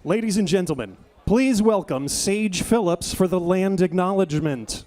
Ladies and gentlemen, please welcome Sage Phillips for the land acknowledgement.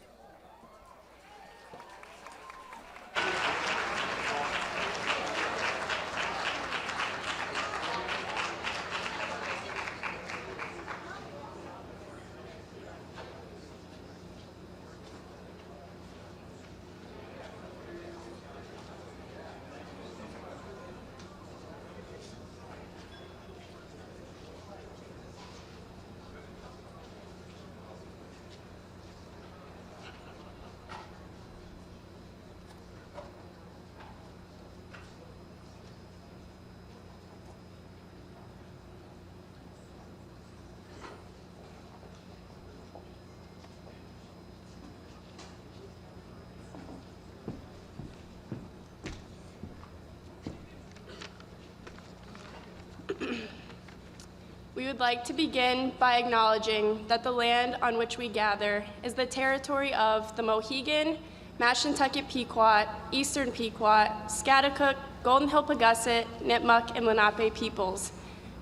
We would like to begin by acknowledging that the land on which we gather is the territory of the Mohegan, Mashantucket Pequot, Eastern Pequot, Scotticook, Golden Hill Pagusset, Nipmuc, and Lenape peoples,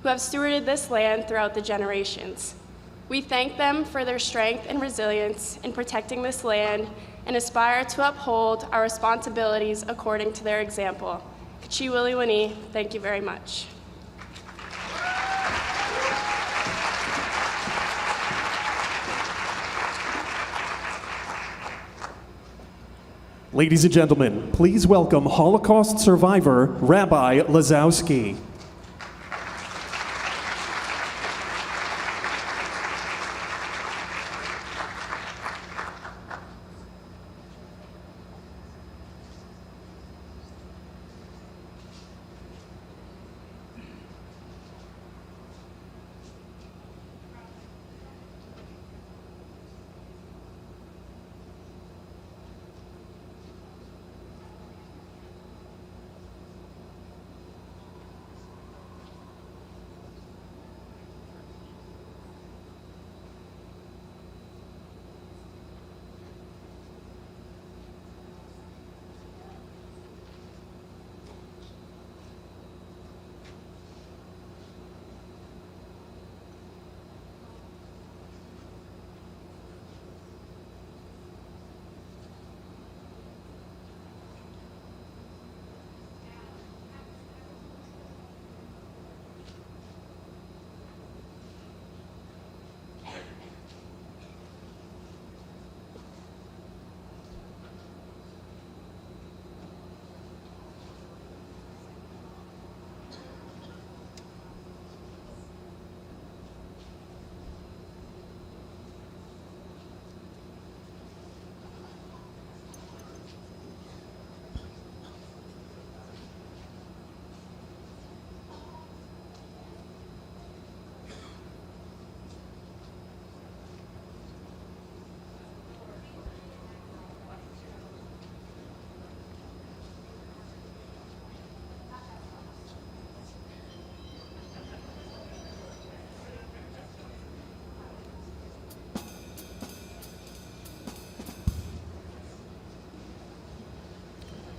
who have stewarded this land throughout the generations. We thank them for their strength and resilience in protecting this land and aspire to uphold our responsibilities according to their example. Kachi Willie Winnie, thank you very much. Ladies and gentlemen, please welcome Holocaust survivor Rabbi Lazowski.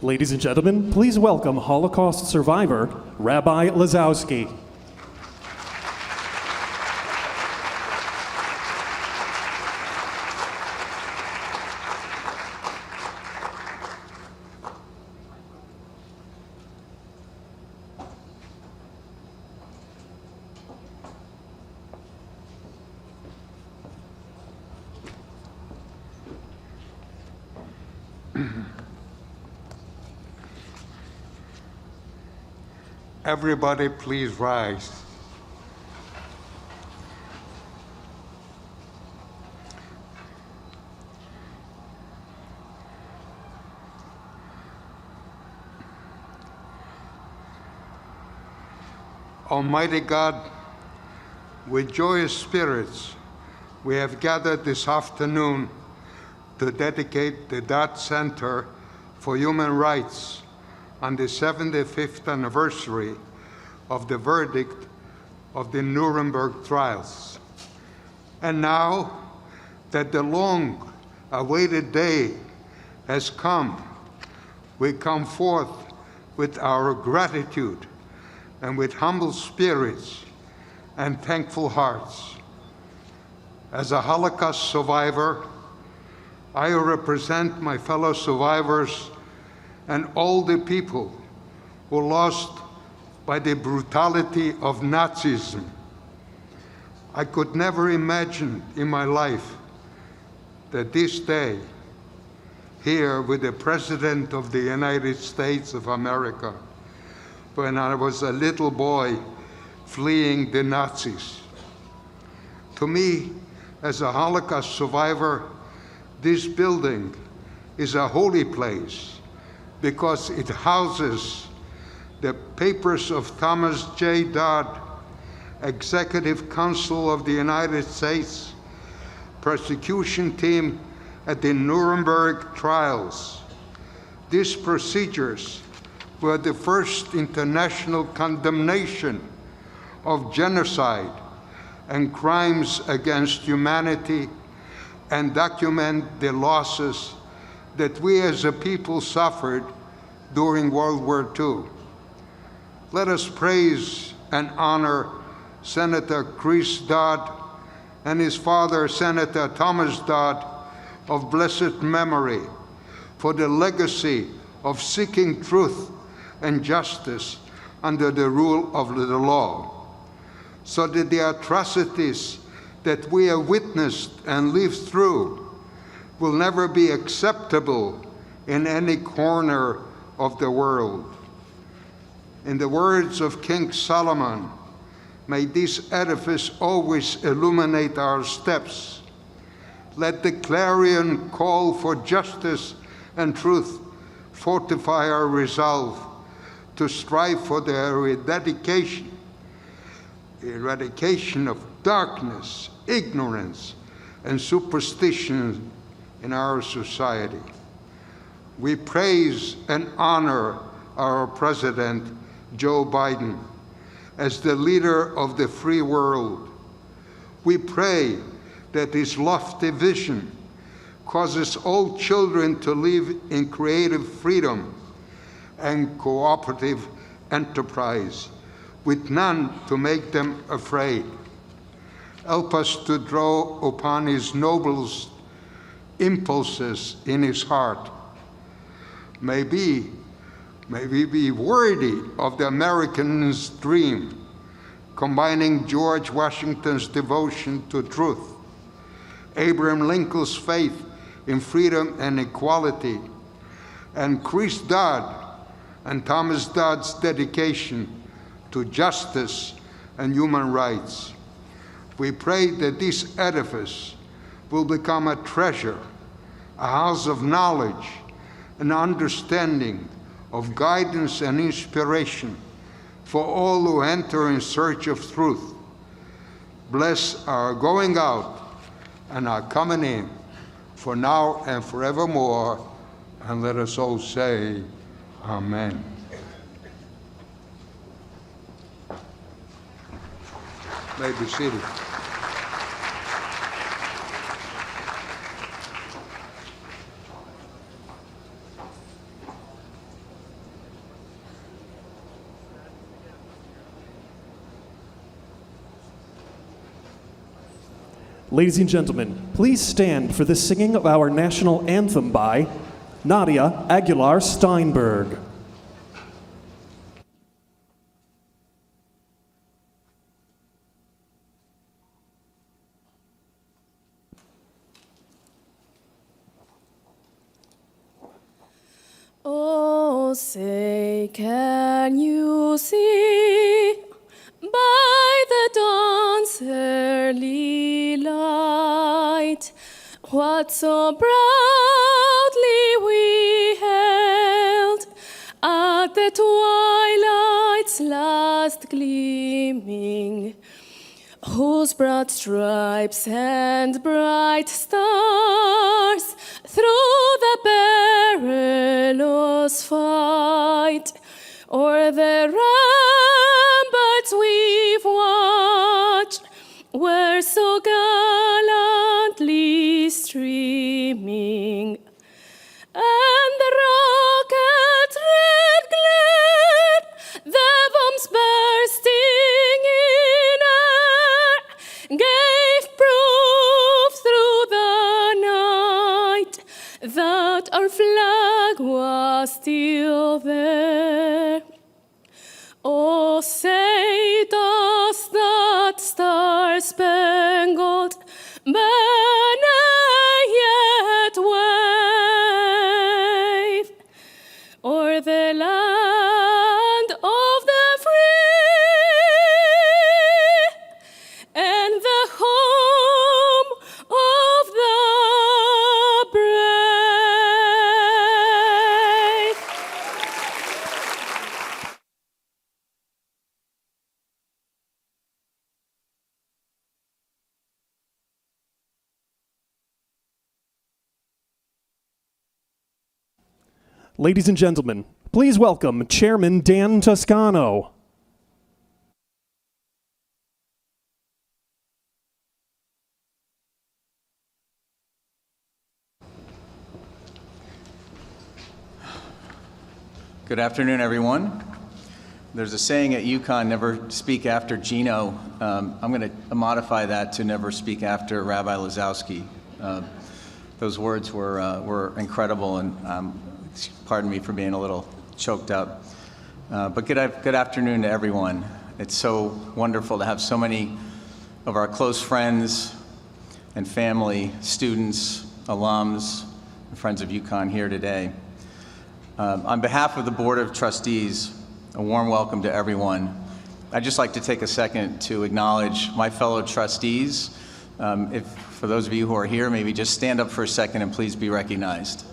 Ladies and gentlemen, please welcome Holocaust survivor Rabbi Lazowski. Everybody please rise. Almighty God, with joyous spirits, we have gathered this afternoon to dedicate the Dodd Center for Human Rights on the 75th anniversary of the verdict of the Nuremberg trials. And now that the long-awaited day has come, we come forth with our gratitude and with humble spirits and thankful hearts. As a Holocaust survivor, I represent my fellow survivors and all the people who lost by the brutality of Nazism. I could never imagine in my life that this day, here with the President of the United States of America, when I was a little boy fleeing the Nazis. To me, as a Holocaust survivor, this building is a holy place because it houses the papers of Thomas J. Dodd, Executive Counsel of the United States, prosecution team at the Nuremberg trials. These procedures were the first international condemnation of genocide and crimes against humanity, and document the losses that we as a people suffered during World War II. Let us praise and honor Senator Chris Dodd and his father, Senator Thomas Dodd, of blessed memory, for the legacy of seeking truth and justice under the rule of the law, so that the atrocities that we have witnessed and lived through will never be acceptable in any corner of the world. In the words of King Solomon, may this edifice always illuminate our steps. Let the clarion call for justice and truth fortify our resolve to strive for the eradication of darkness, ignorance, and superstition in our society. We praise and honor our President, Joe Biden, as the leader of the free world. We pray that his lofty vision causes all children to live in creative freedom and cooperative enterprise, with none to make them afraid. Help us to draw upon his noblest impulses in his heart. May we be worthy of the American's dream, combining George Washington's devotion to truth, Abraham Lincoln's faith in freedom and equality, and Chris Dodd and Thomas Dodd's dedication to justice and human rights. We pray that this edifice will become a treasure, a house of knowledge and understanding, of guidance and inspiration for all who enter in search of truth. Bless our going out and our coming in, for now and forevermore, and let us all say, Amen. You may be seated. Ladies and gentlemen, please stand for the singing of our national anthem by Nadia Aguilar Steinberg. Oh, say, can you see by the dawn's early light what so proudly we held at the twilight's last gleaming, whose broad stripes and bright stars through the perilous fight o'er the ramparts we've watched were so gallantly streaming, and the rocket's red glare, the bombs bursting in our flag was still there. Oh, say does that star-spangled banner yet wave o'er the land of the free and the home of the brave? Ladies and gentlemen, please welcome Chairman Dan Toscano. Good afternoon, everyone. There's a saying at Uconn, never speak after Gino. I'm going to modify that to never speak after Rabbi Lazowski. Those words were incredible, and pardon me for being a little choked up. But good afternoon to everyone. It's so wonderful to have so many of our close friends and family, students, alums, and friends of Uconn here today. On behalf of the Board of Trustees, a warm welcome to everyone. I'd just like to take a second to acknowledge my fellow trustees. If for those of you who are here, maybe just stand up for a second and please be recognized.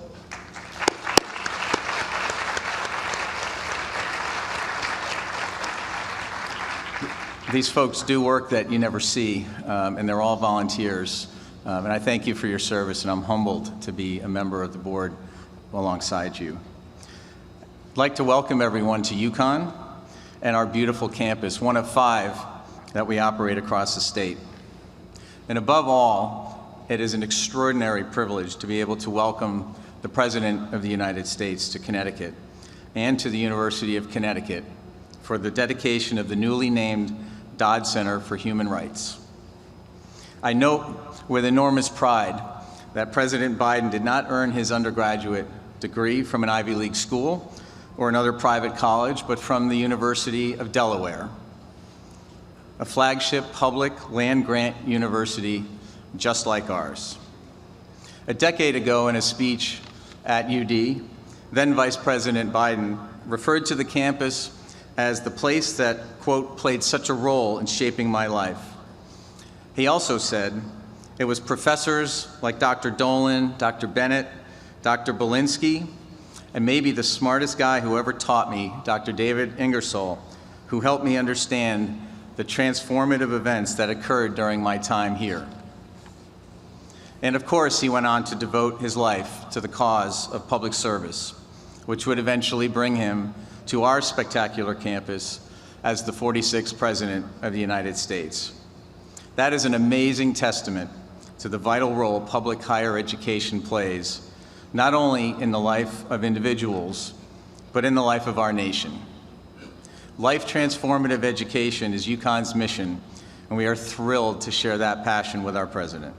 These folks do work that you never see, and they're all volunteers. And I thank you for your service, and I'm humbled to be a member of the board alongside you. I'd like to welcome everyone to Uconn and our beautiful campus, one of 5 that we operate across the state. And above all, it is an extraordinary privilege to be able to welcome the President of the United States to Connecticut and to the University of Connecticut for the dedication of the newly named Dodd Center for Human Rights. I note with enormous pride that President Biden did not earn his undergraduate degree from an Ivy League school or another private college, but from the University of Delaware, a flagship public land-grant university just like ours. A decade ago, in a speech at UD, then Vice President Biden referred to the campus as the place that, quote, played such a role in shaping my life. He also said it was professors like Dr. Dolan, Dr. Bennett, Dr. Belinsky, and maybe the smartest guy who ever taught me, Dr. David Ingersoll, who helped me understand the transformative events that occurred during my time here. And of course, he went on to devote his life to the cause of public service, which would eventually bring him to our spectacular campus as the 46th President of the United States. That is an amazing testament to the vital role public higher education plays, not only in the life of individuals, but in the life of our nation. Life-transformative education is UConn's mission, and we are thrilled to share that passion with our President.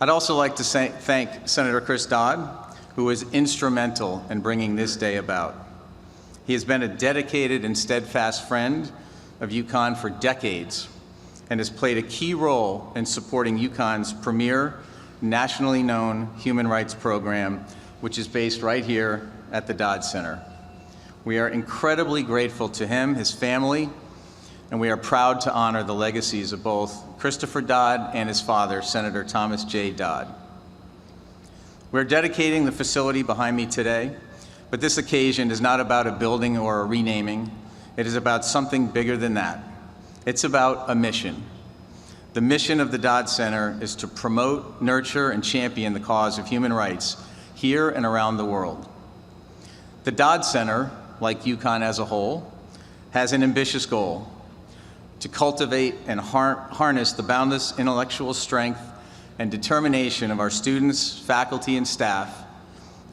I'd also like to thank Senator Chris Dodd, who was instrumental in bringing this day about. He has been a dedicated and steadfast friend of Uconn for decades and has played a key role in supporting Uconn's premier, nationally known human rights program, which is based right here at the Dodd Center. We are incredibly grateful to him, his family, and we are proud to honor the legacies of both Christopher Dodd and his father, Senator Thomas J. Dodd. We're dedicating the facility behind me today, but this occasion is not about a building or a renaming. It is about something bigger than that. It's about a mission. The mission of the Dodd Center is to promote, nurture, and champion the cause of human rights here and around the world. The Dodd Center, like Uconn as a whole, has an ambitious goal: to cultivate and harness the boundless intellectual strength and determination of our students, faculty, and staff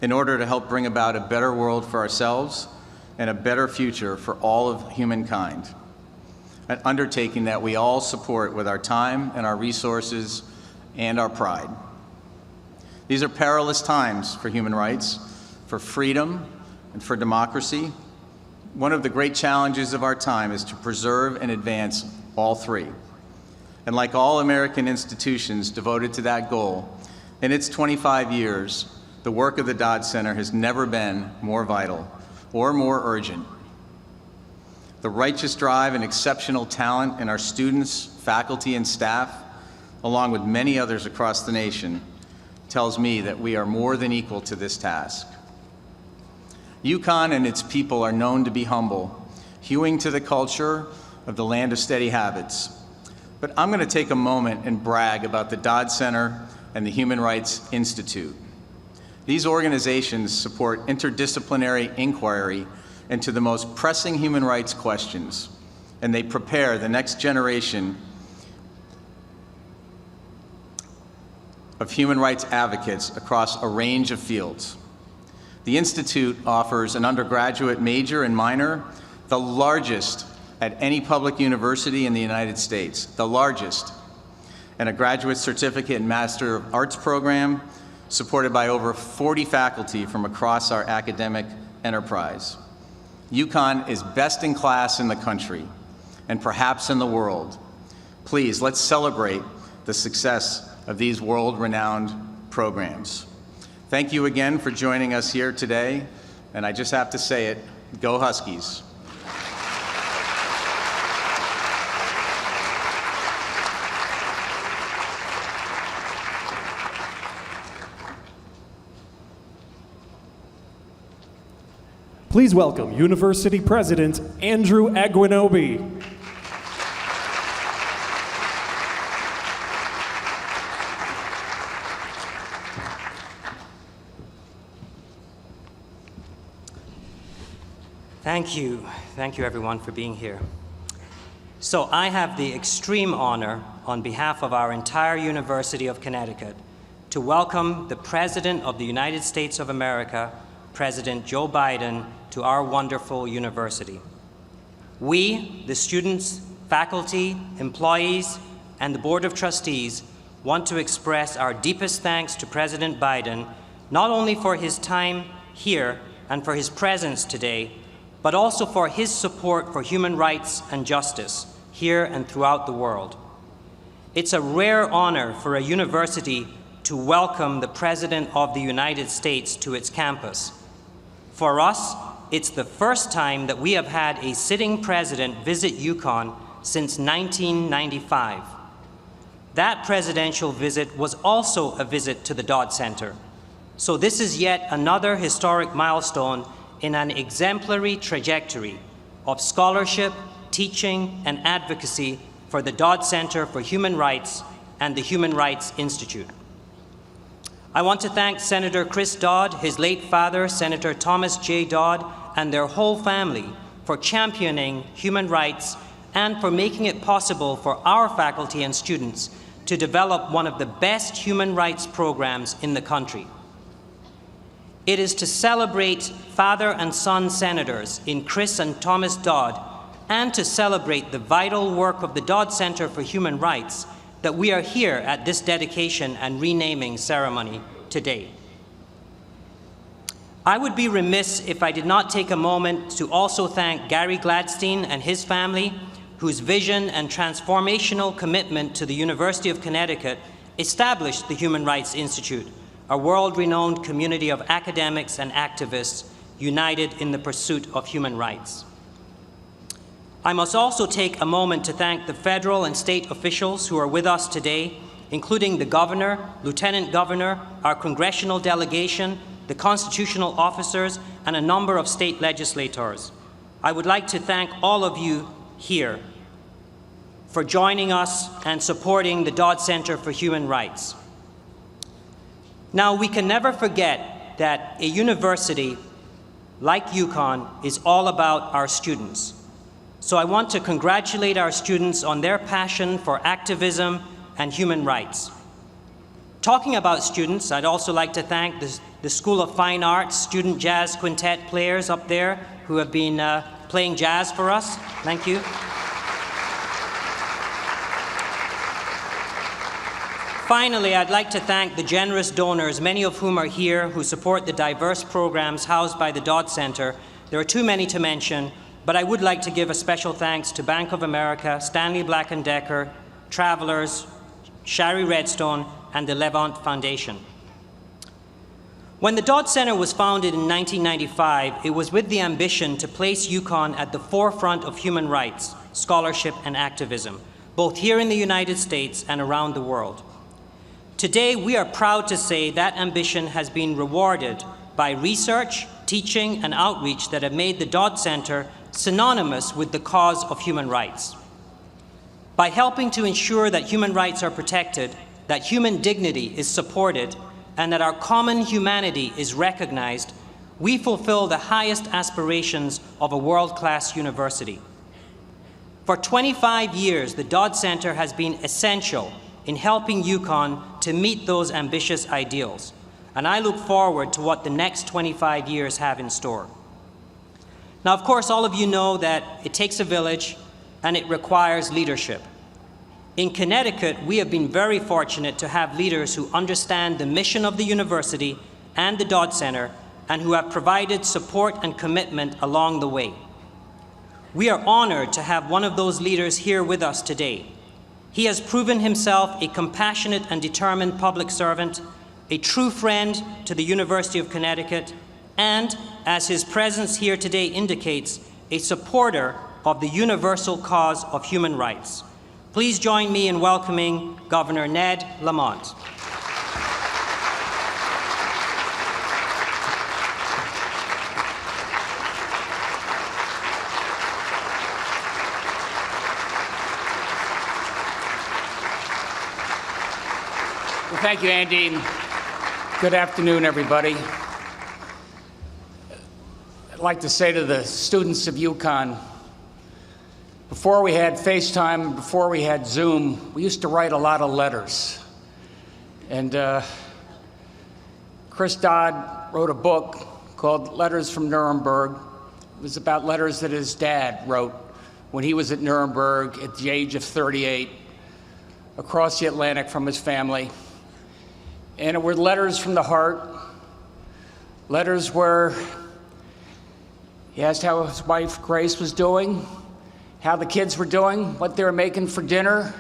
in order to help bring about a better world for ourselves and a better future for all of humankind. An undertaking that we all support with our time and our resources and our pride. These are perilous times for human rights, for freedom, and for democracy. One of the great challenges of our time is to preserve and advance all three. And like all American institutions devoted to that goal, in its 25 years, the work of the Dodd Center has never been more vital or more urgent. The righteous drive and exceptional talent in our students, faculty, and staff, along with many others across the nation, tells me that we are more than equal to this task. Uconn and its people are known to be humble, hewing to the culture of the land of steady habits. But I'm going to take a moment and brag about the Dodd Center and the Human Rights Institute. These organizations support interdisciplinary inquiry into the most pressing human rights questions, and they prepare the next generation of human rights advocates across a range of fields. The Institute offers an undergraduate major and minor, the largest at any public university in the United States, the largest, and a graduate certificate and Master of Arts program supported by over 40 faculty from across our academic enterprise. Uconn is best in class in the country and perhaps in the world. Please, let's celebrate the success of these world-renowned programs. Thank you again for joining us here today, and I just have to say it, go Huskies. Please welcome University President Andrew Aguinobi. Thank you. Thank you, everyone, for being here. So I have the extreme honor, on behalf of our entire University of Connecticut, to welcome the President of the United States of America, President Joe Biden, to our wonderful university. We, the students, faculty, employees, and the Board of Trustees, want to express our deepest thanks to President Biden, not only for his time here and for his presence today, but also for his support for human rights and justice here and throughout the world. It's a rare honor for a university to welcome the President of the United States to its campus. For us, it's the first time that we have had a sitting president visit Uconn since 1995. That presidential visit was also a visit to the Dodd Center. So this is yet another historic milestone in an exemplary trajectory of scholarship, teaching, and advocacy for the Dodd Center for Human Rights and the Human Rights Institute. I want to thank Senator Chris Dodd, his late father, Senator Thomas J. Dodd, and their whole family for championing human rights and for making it possible for our faculty and students to develop one of the best human rights programs in the country. It is to celebrate father and son senators in Chris and Thomas Dodd and to celebrate the vital work of the Dodd Center for Human Rights that we are here at this dedication and renaming ceremony today. I would be remiss if I did not take a moment to also thank Gary Gladstein and his family, whose vision and transformational commitment to the University of Connecticut established the Human Rights Institute, a world-renowned community of academics and activists united in the pursuit of human rights. I must also take a moment to thank the federal and state officials who are with us today, including the governor, lieutenant governor, our congressional delegation, the constitutional officers, and a number of state legislators. I would like to thank all of you here for joining us and supporting the Dodd Center for Human Rights. Now, we can never forget that a university like Uconn is all about our students. So I want to congratulate our students on their passion for activism and human rights. Talking about students, I'd also like to thank the School of Fine Arts student jazz quintet players up there who have been playing jazz for us. Thank you. Finally, I'd like to thank the generous donors, many of whom are here, who support the diverse programs housed by the Dodd Center. There are too many to mention, but I would like to give a special thanks to Bank of America, Stanley Black & Decker, Travelers, Shari Redstone, and the Lamont Foundation. When the Dodd Center was founded in 1995, it was with the ambition to place Uconn at the forefront of human rights, scholarship, and activism, both here in the United States and around the world. Today, we are proud to say that ambition has been rewarded by research, teaching, and outreach that have made the Dodd Center synonymous with the cause of human rights. By helping to ensure that human rights are protected, that human dignity is supported, and that our common humanity is recognized, we fulfill the highest aspirations of a world-class university. For 25 years, the Dodd Center has been essential in helping Uconn to meet those ambitious ideals, and I look forward to what the next 25 years have in store. Now, of course, all of you know that it takes a village and it requires leadership. In Connecticut, we have been very fortunate to have leaders who understand the mission of the university and the Dodd Center and who have provided support and commitment along the way. We are honored to have one of those leaders here with us today. He has proven himself a compassionate and determined public servant, a true friend to the University of Connecticut, and, as his presence here today indicates, a supporter of the universal cause of human rights. Please join me in welcoming Governor Ned Lamont. Well, thank you, Andy, and good afternoon, everybody. I'd like to say to the students of Uconn, before we had FaceTime, before we had Zoom, we used to write a lot of letters. And Chris Dodd wrote a book called Letters from Nuremberg. It was about letters that his dad wrote when he was at Nuremberg at the age of 38, across the Atlantic from his family. And it were letters from the heart, letters where he asked how his wife Grace was doing, how the kids were doing, what they were making for dinner.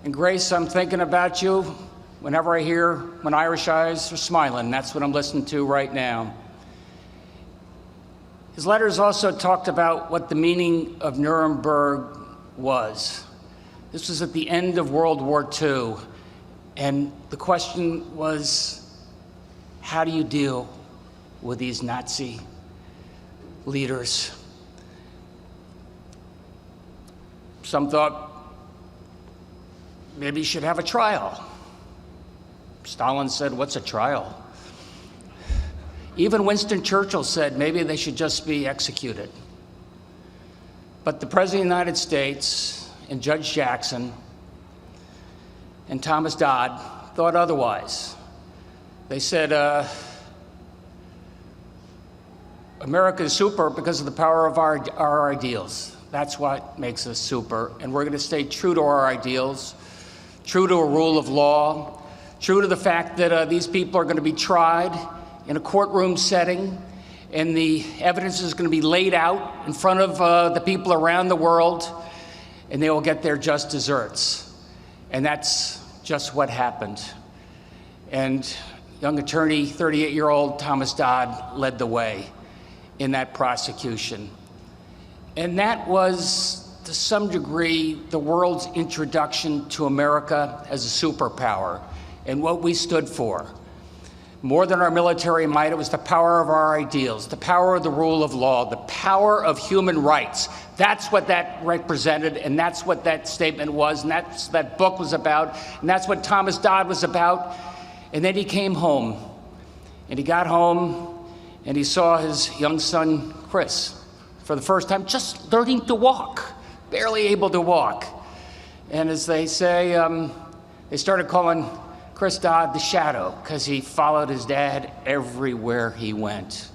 And Grace, I'm thinking about you whenever I hear when Irish eyes are smiling. That's what I'm listening to right now. His letters also talked about what the meaning of Nuremberg was. This was at the end of World War II. And the question was, how do you deal with these Nazi leaders? Some thought maybe you should have a trial. Stalin said, what's a trial? Even Winston Churchill said maybe they should just be executed. But the President of the United States and Judge Jackson and Thomas Dodd thought otherwise. They said, America is super because of the power of our ideals. That's what makes us super. And we're going to stay true to our ideals, true to a rule of law, true to the fact that these people are going to be tried in a courtroom setting, and the evidence is going to be laid out in front of the people around the world, and they will get their just desserts. And that's just what happened. And young attorney, 38-year-old Thomas Dodd led the way in that prosecution. And that was, to some degree, the world's introduction to America as a superpower and what we stood for. More than our military might, it was the power of our ideals, the power of the rule of law, the power of human rights. That's what that represented, and that's what that statement was, and that's what that book was about, and that's what Thomas Dodd was about. And then he came home, and he got home, and he saw his young son, Chris, for the first time, just learning to walk, barely able to walk. And as they say, they started calling Chris Dodd the Shadow, because he followed his dad everywhere he went.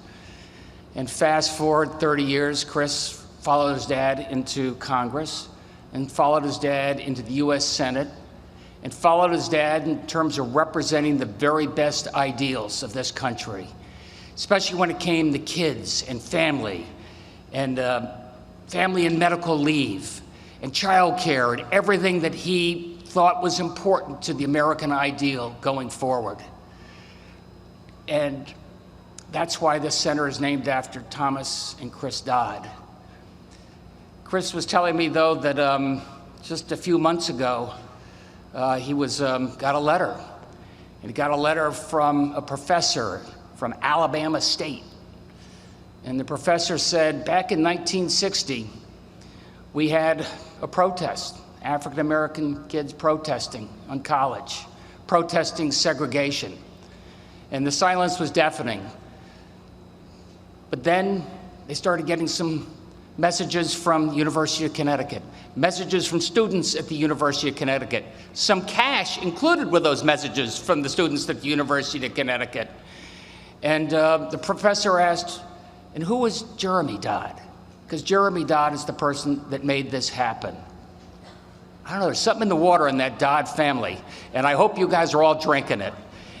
And fast forward 30 years, Chris followed his dad into Congress and followed his dad into the US Senate and followed his dad in terms of representing the very best ideals of this country, especially when it came to kids and family and medical leave and childcare and everything that he thought was important to the American ideal going forward. And that's why this center is named after Thomas and Chris Dodd. Chris was telling me, though, that just a few months ago, he got a letter. And he got a letter from a professor from Alabama State. And the professor said, back in 1960, we had a protest, African-American kids protesting on college, protesting segregation. And the silence was deafening. But then they started getting some messages from the University of Connecticut, messages from students at the University of Connecticut, some cash included with those messages from the students at the University of Connecticut. And the professor asked, and who was Jeremy Dodd? Because Jeremy Dodd is the person that made this happen. I don't know, there's something in the water in that Dodd family, and I hope you guys are all drinking it.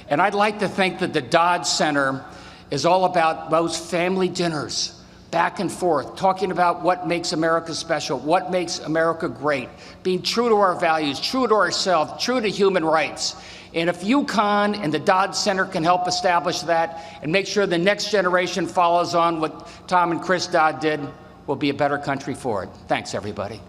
And I'd like to think that the Dodd Center is all about those family dinners, back and forth, talking about what makes America special, what makes America great, being true to our values, true to ourselves, true to human rights. And if Uconn and the Dodd Center can help establish that and make sure the next generation follows on what Tom and Chris Dodd did, we'll be a better country for it. Thanks, everybody.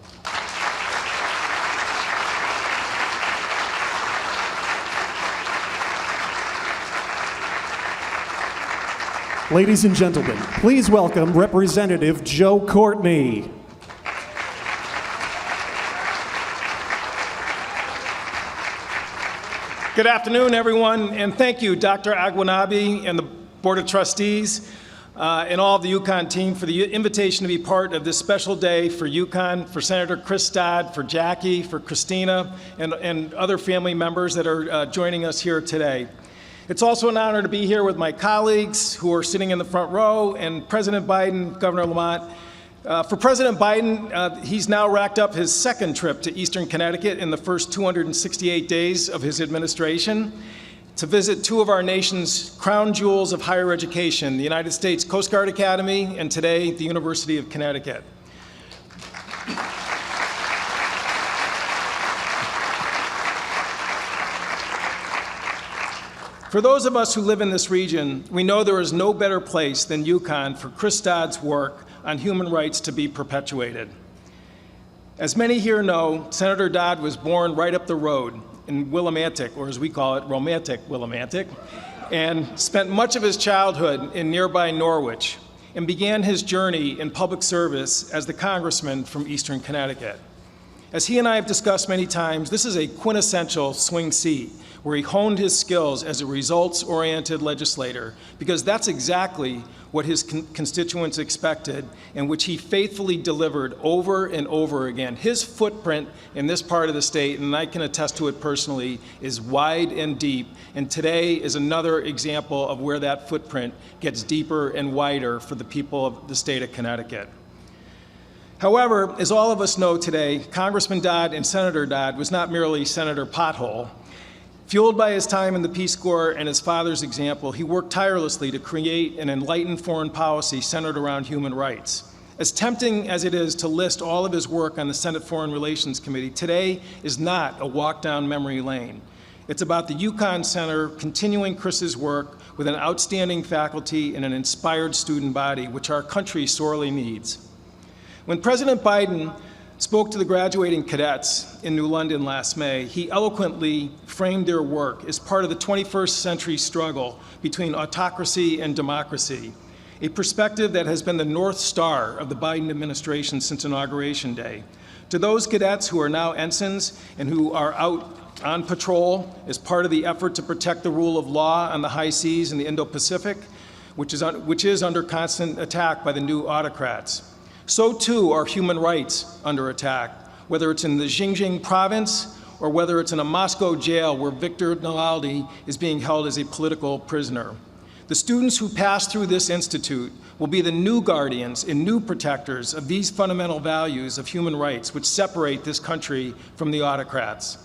Ladies and gentlemen, please welcome Representative Joe Courtney. Good afternoon, everyone, and thank you, Dr. Aguinobi and the Board of Trustees and all of the Uconn team for the invitation to be part of this special day for Uconn, for Senator Chris Dodd, for Jackie, for Christina, and other family members that are joining us here today. It's also an honor to be here with my colleagues who are sitting in the front row and President Biden, Governor Lamont. For President Biden, he's now racked up his second trip to Eastern Connecticut in the first 268 days of his administration to visit two of our nation's crown jewels of higher education, the United States Coast Guard Academy and today the University of Connecticut. For those of us who live in this region, we know there is no better place than Uconn for Chris Dodd's work on human rights to be perpetuated. As many here know, Senator Dodd was born right up the road in Willimantic, or as we call it, romantic Willimantic, and spent much of his childhood in nearby Norwich, and began his journey in public service as the congressman from Eastern Connecticut. As he and I have discussed many times, this is a quintessential swing seat where he honed his skills as a results-oriented legislator, because that's exactly what his constituents expected and which he faithfully delivered over and over again. His footprint in this part of the state, and I can attest to it personally, is wide and deep, and today is another example of where that footprint gets deeper and wider for the people of the state of Connecticut. However, as all of us know today, Congressman Dodd and Senator Dodd was not merely Senator Pothole. Fueled by his time in the Peace Corps and his father's example, he worked tirelessly to create an enlightened foreign policy centered around human rights. As tempting as it is to list all of his work on the Senate Foreign Relations Committee, today is not a walk down memory lane. It's about the Uconn Center continuing Chris's work with an outstanding faculty and an inspired student body, which our country sorely needs. When President Biden spoke to the graduating cadets in New London last May, he eloquently framed their work as part of the 21st century struggle between autocracy and democracy, a perspective that has been the North Star of the Biden administration since Inauguration Day. To those cadets who are now ensigns and who are out on patrol as part of the effort to protect the rule of law on the high seas in the Indo-Pacific, which is under constant attack by the new autocrats. So too are human rights under attack, whether it's in the Xinjiang province or whether it's in a Moscow jail where Viktor Navalny is being held as a political prisoner. The students who pass through this institute will be the new guardians and new protectors of these fundamental values of human rights which separate this country from the autocrats.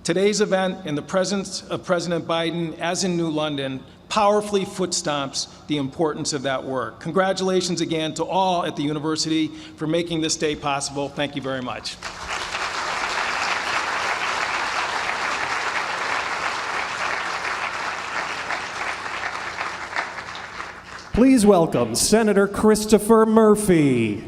Today's event, in the presence of President Biden, as in New London, powerfully footstomps the importance of that work. Congratulations again to all at the university for making this day possible. Thank you very much. Please welcome Senator Christopher Murphy.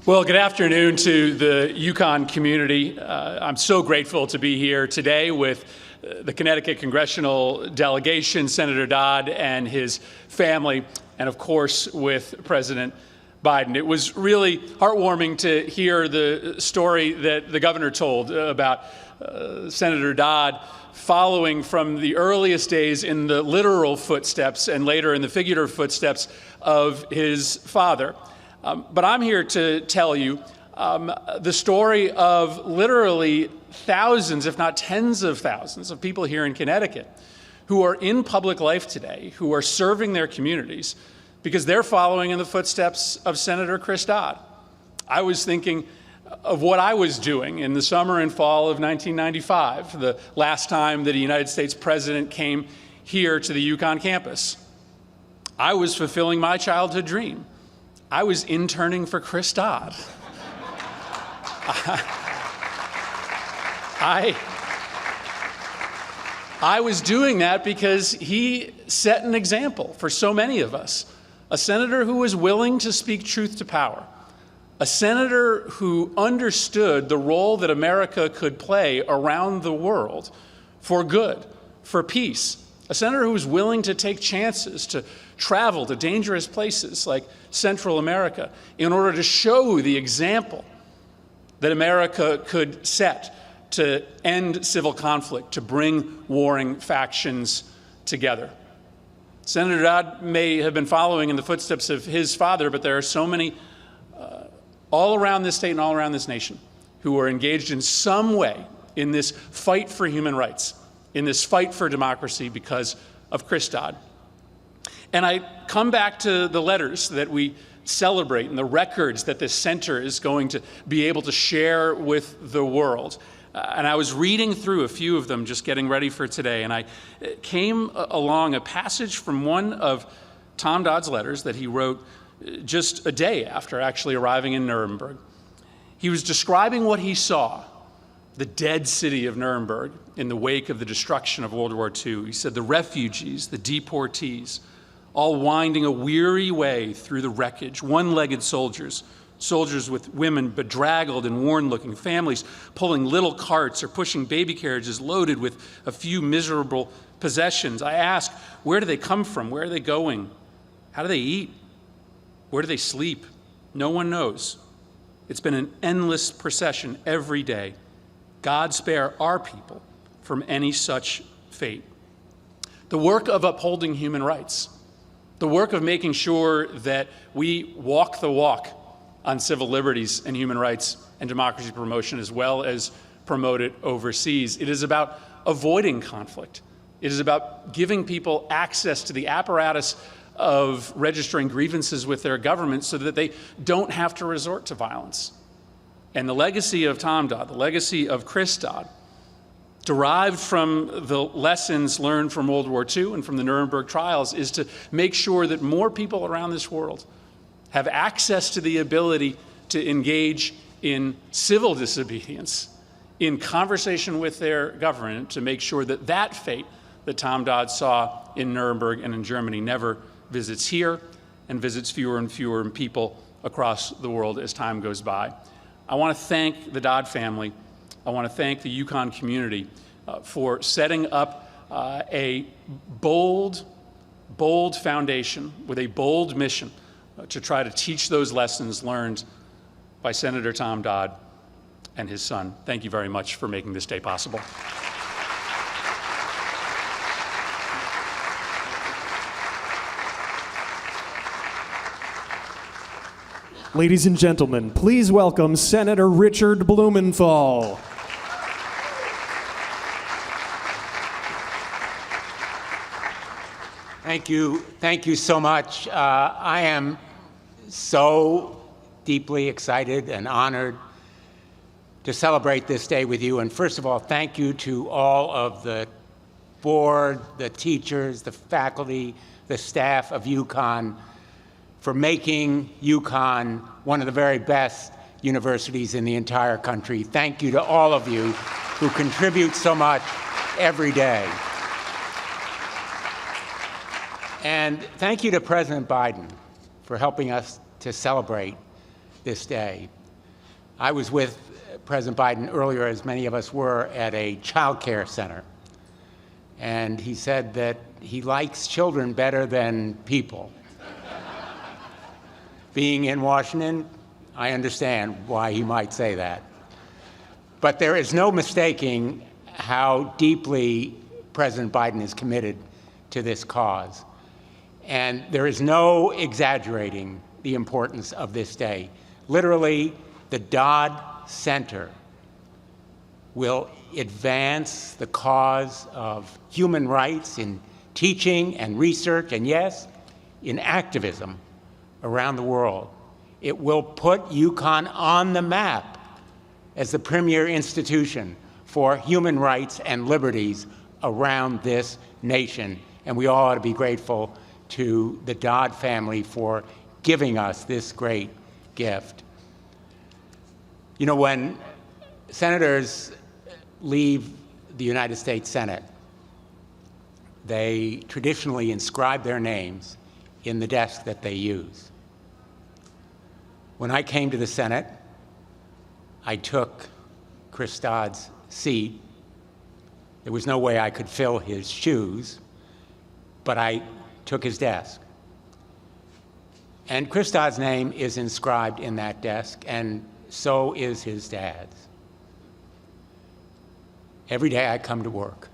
Well, good afternoon to the Uconn community. I'm so grateful to be here today with the Connecticut congressional delegation, Senator Dodd and his family, and of course with President Biden. It was really heartwarming to hear the story that the governor told about Senator Dodd following from the earliest days in the literal footsteps and later in the figurative footsteps of his father. But I'm here to tell you the story of literally thousands, if not tens of thousands, of people here in Connecticut who are in public life today, who are serving their communities because they're following in the footsteps of Senator Chris Dodd. I was thinking of what I was doing in the summer and fall of 1995, the last time that a United States president came here to the Uconn campus. I was fulfilling my childhood dream. I was interning for Chris Dodd. I was doing that because he set an example for so many of us. A senator who was willing to speak truth to power. A senator who understood the role that America could play around the world for good, for peace. A senator who was willing to take chances, to travel to dangerous places like Central America in order to show the example that America could set to end civil conflict, to bring warring factions together. Senator Dodd may have been following in the footsteps of his father, but there are so many all around this state and all around this nation who are engaged in some way in this fight for human rights, in this fight for democracy because of Chris Dodd. And I come back to the letters that we celebrate and the records that this center is going to be able to share with the world. And I was reading through a few of them just getting ready for today, and I came along a passage from one of Tom Dodd's letters that he wrote just a day after actually arriving in Nuremberg. He was describing what he saw, the dead city of Nuremberg in the wake of the destruction of World War II. He said the refugees, the deportees, all winding a weary way through the wreckage, one-legged soldiers, soldiers with women bedraggled and worn-looking, families pulling little carts or pushing baby carriages loaded with a few miserable possessions. I ask, where do they come from? Where are they going? How do they eat? Where do they sleep? No one knows. It's been an endless procession every day. God spare our people from any such fate. The work of upholding human rights, the work of making sure that we walk the walk on civil liberties and human rights and democracy promotion, as well as promote it overseas. It is about avoiding conflict. It is about giving people access to the apparatus of registering grievances with their government so that they don't have to resort to violence. And the legacy of Tom Dodd, the legacy of Chris Dodd, derived from the lessons learned from World War II and from the Nuremberg trials, is to make sure that more people around this world have access to the ability to engage in civil disobedience, in conversation with their government, to make sure that that fate that Tom Dodd saw in Nuremberg and in Germany never visits here and visits fewer and fewer people across the world as time goes by. I want to thank the Dodd family. I want to thank the Uconn community for setting up a bold foundation with a bold mission to try to teach those lessons learned by Senator Tom Dodd and his son. Thank you very much for making this day possible. Ladies and gentlemen, please welcome Senator Richard Blumenthal. Thank you so much. I am so deeply excited and honored to celebrate this day with you. And first of all, thank you to all of the board, the teachers, the faculty, the staff of Uconn for making Uconn one of the very best universities in the entire country. Thank you to all of you who contribute so much every day. And thank you to President Biden for helping us to celebrate this day. I was with President Biden earlier, as many of us were, at a child care center. And he said that he likes children better than people. Being in Washington, I understand why he might say that. But there is no mistaking how deeply President Biden is committed to this cause. And there is no exaggerating the importance of this day. Literally, the Dodd Center will advance the cause of human rights in teaching and research, and yes, in activism around the world. It will put Uconn on the map as the premier institution for human rights and liberties around this nation. And we all ought to be grateful to the Dodd family for giving us this great gift. You know, when senators leave the United States Senate, they traditionally inscribe their names in the desk that they use. When I came to the Senate, I took Chris Dodd's seat. There was no way I could fill his shoes, but I took his desk. And Chris Dodd's name is inscribed in that desk, and so is his dad's. Every day I come to work,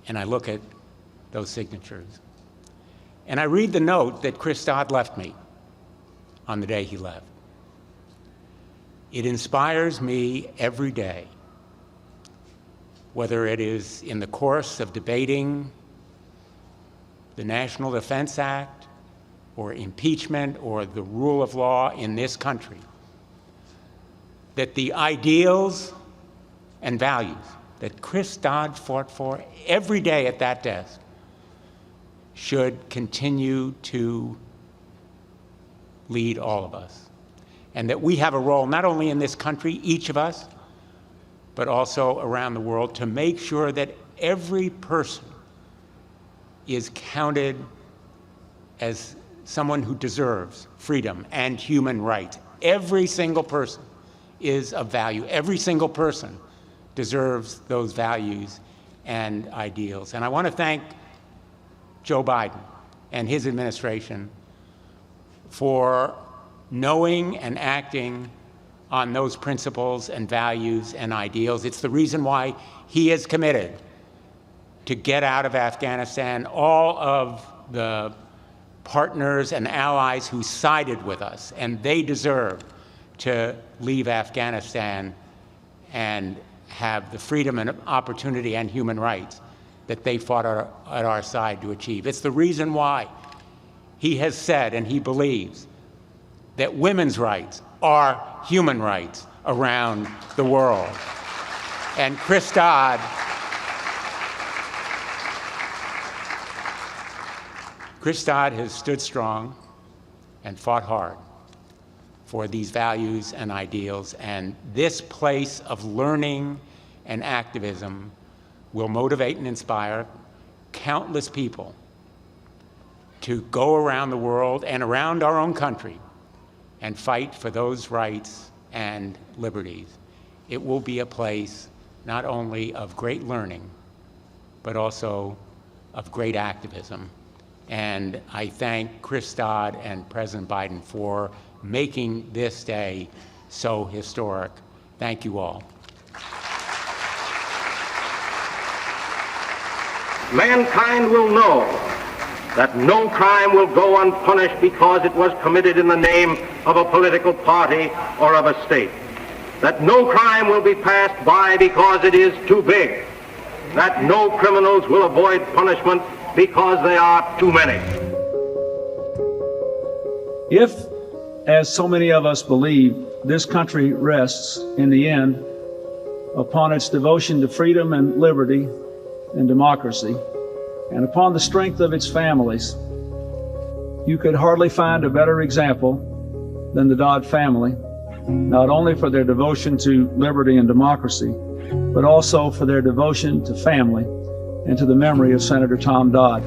and I look at those signatures, and I read the note that Chris Dodd left me on the day he left. It inspires me every day, whether it is in the course of debating the National Defense Act, or impeachment, or the rule of law in this country, that the ideals and values that Chris Dodd fought for every day at that desk should continue to lead all of us. And that we have a role, not only in this country, each of us, but also around the world, to make sure that every person is counted as someone who deserves freedom and human rights. Every single person is of value. Every single person deserves those values and ideals. And I want to thank Joe Biden and his administration for knowing and acting on those principles and values and ideals. It's the reason why he is committed to get out of Afghanistan. All of the partners and allies who sided with us, and they deserve to leave Afghanistan and have the freedom and opportunity and human rights that they fought at our side to achieve. It's the reason why he has said, and he believes, that women's rights are human rights around the world. And Chris Dodd has stood strong and fought hard for these values and ideals, and this place of learning and activism will motivate and inspire countless people to go around the world and around our own country and fight for those rights and liberties. It will be a place not only of great learning, but also of great activism. And I thank Chris Dodd and President Biden for making this day so historic. Thank you all. Mankind will know that no crime will go unpunished because it was committed in the name of a political party or of a state. That no crime will be passed by because it is too big. that no criminals will avoid punishment because they are too many. If, as so many of us believe, this country rests, in the end, upon its devotion to freedom and liberty and democracy, and upon the strength of its families, you could hardly find a better example than the Dodd family, not only for their devotion to liberty and democracy, but also for their devotion to family and to the memory of Senator Tom Dodd.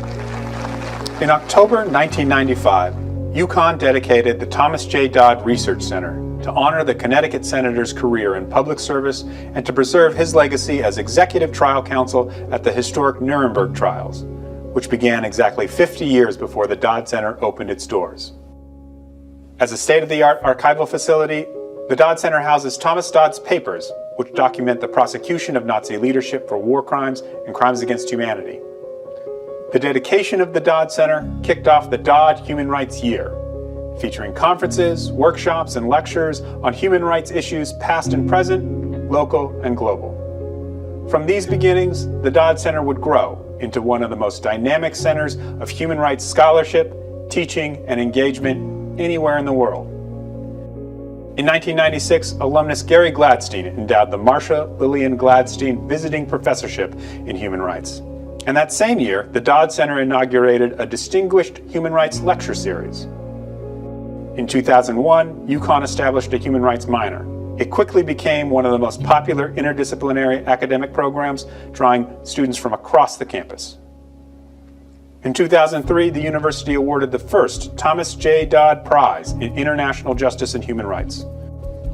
In October 1995, Uconn dedicated the Thomas J. Dodd Research Center to honor the Connecticut senator's career in public service and to preserve his legacy as executive trial counsel at the historic Nuremberg trials, which began exactly 50 years before the Dodd Center opened its doors. As a state-of-the-art archival facility, the Dodd Center houses Thomas Dodd's papers, which document the prosecution of Nazi leadership for war crimes and crimes against humanity. The dedication of the Dodd Center kicked off the Dodd Human Rights Year, featuring conferences, workshops, and lectures on human rights issues past and present, local and global. From these beginnings, the Dodd Center would grow into one of the most dynamic centers of human rights scholarship, teaching, and engagement anywhere in the world. In 1996, alumnus Gary Gladstein endowed the Marsha Lillian Gladstein Visiting Professorship in Human Rights. And that same year, the Dodd Center inaugurated a distinguished human rights lecture series. In 2001, Uconn established a human rights minor. It quickly became one of the most popular interdisciplinary academic programs, drawing students from across the campus. In 2003, the university awarded the first Thomas J. Dodd Prize in International Justice and Human Rights.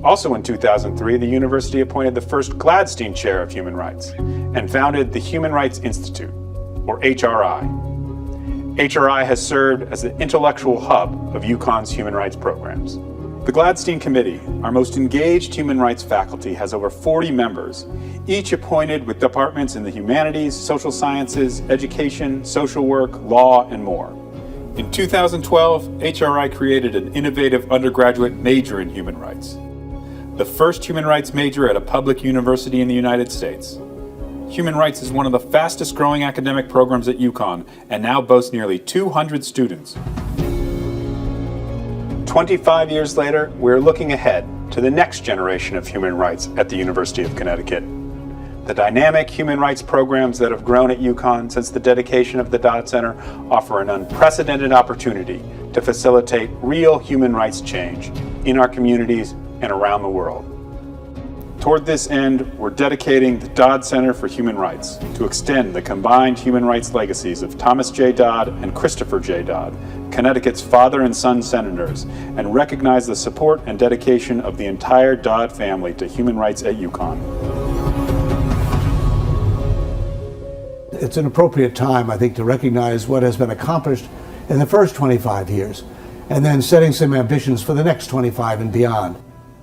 Also in 2003, the university appointed the first Gladstein Chair of Human Rights and founded the Human Rights Institute, or HRI. HRI has served as the intellectual hub of Uconn's human rights programs. The Gladstein Committee, our most engaged human rights faculty, has over 40 members, each appointed with departments in the humanities, social sciences, education, social work, law, and more. In 2012, HRI created an innovative undergraduate major in human rights, the first human rights major at a public university in the United States. Human rights is one of the fastest growing academic programs at Uconn and now boasts nearly 200 students. 25 years later, we're looking ahead to the next generation of human rights at the University of Connecticut. The dynamic human rights programs that have grown at Uconn since the dedication of the Dodd Center offer an unprecedented opportunity to facilitate real human rights change in our communities and around the world. Toward this end, we're dedicating the Dodd Center for Human Rights to extend the combined human rights legacies of Thomas J. Dodd and Christopher J. Dodd, Connecticut's father and son senators, and recognize the support and dedication of the entire Dodd family to human rights at Uconn. It's an appropriate time, I think, to recognize what has been accomplished in the first 25 years, and then setting some ambitions for the next 25 and beyond.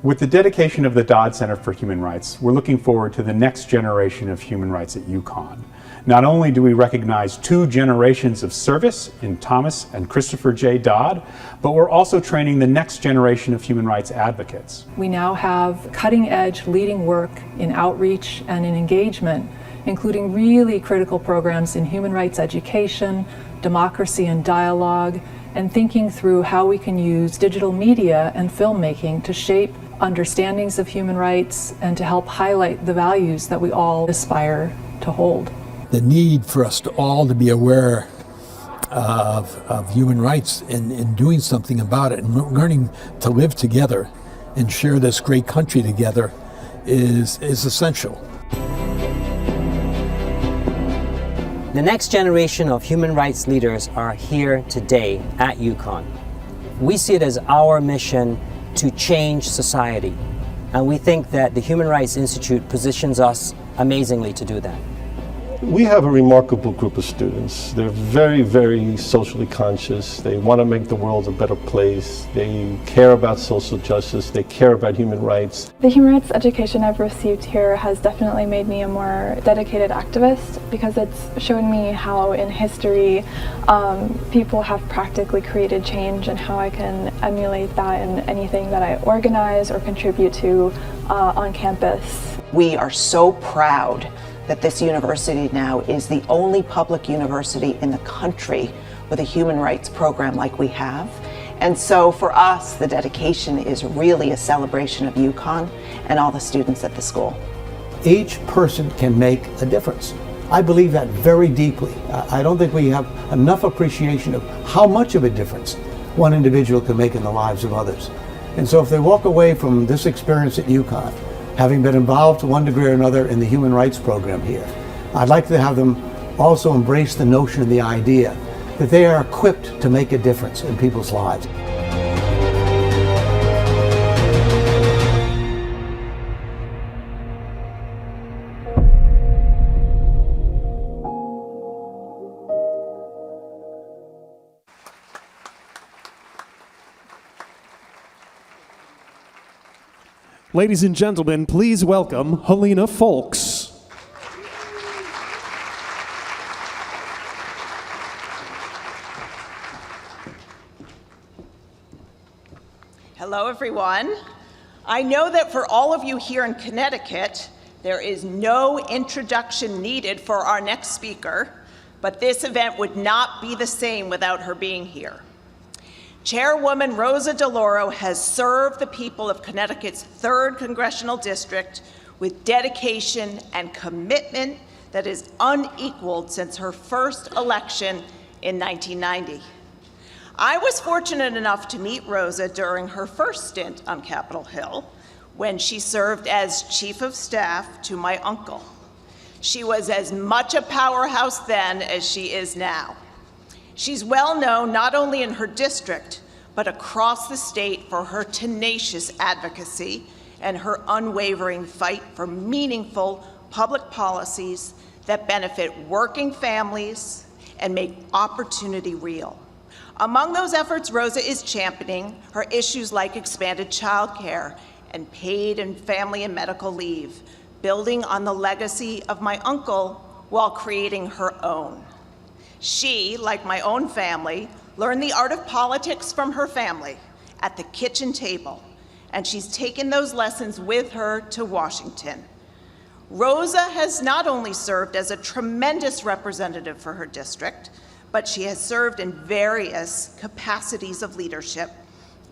With the dedication of the Dodd Center for Human Rights, we're looking forward to the next generation of human rights at Uconn. Not only do we recognize 2 generations of service in Thomas and Christopher J. Dodd, but we're also training the next generation of human rights advocates. We now have cutting-edge leading work in outreach and in engagement, including really critical programs in human rights education, democracy and dialogue, and thinking through how we can use digital media and filmmaking to shape understandings of human rights and to help highlight the values that we all aspire to hold. The need for us all to be aware of human rights and doing something about it and learning to live together and share this great country together is essential. The next generation of human rights leaders are here today at Uconn. We see it as our mission to change society, and we think that the Human Rights Institute positions us amazingly to do that. We have a remarkable group of students. They're very, very socially conscious. They want to make the world a better place. They care about social justice. They care about human rights. The human rights education I've received here has definitely made me a more dedicated activist because it's shown me how in history people have practically created change and how I can emulate that in anything that I organize or contribute to on campus. We are so proud that this university now is the only public university in the country with a human rights program like we have. And so for us, the dedication is really a celebration of Uconn and all the students at the school. Each person can make a difference. I believe that very deeply. I don't think we have enough appreciation of how much of a difference one individual can make in the lives of others. And so if they walk away from this experience at Uconn, having been involved to one degree or another in the human rights program here, I'd like to have them also embrace the notion and the idea that they are equipped to make a difference in people's lives. Ladies and gentlemen, please welcome Helena Folks. Hello, everyone. I know that for all of you here in Connecticut, there is no introduction needed for our next speaker, but this event would not be the same without her being here. Chairwoman Rosa DeLauro has served the people of Connecticut's 3rd Congressional District with dedication and commitment that is unequaled since her first election in 1990. I was fortunate enough to meet Rosa during her first stint on Capitol Hill when she served as Chief of Staff to my uncle. She was as much a powerhouse then as she is now. She's well known not only in her district, but across the state for her tenacious advocacy and her unwavering fight for meaningful public policies that benefit working families and make opportunity real. Among those efforts, Rosa is championing her issues like expanded childcare and paid and family and medical leave, building on the legacy of my uncle while creating her own. She, like my own family, learned the art of politics from her family at the kitchen table, and she's taken those lessons with her to Washington. Rosa has not only served as a tremendous representative for her district, but she has served in various capacities of leadership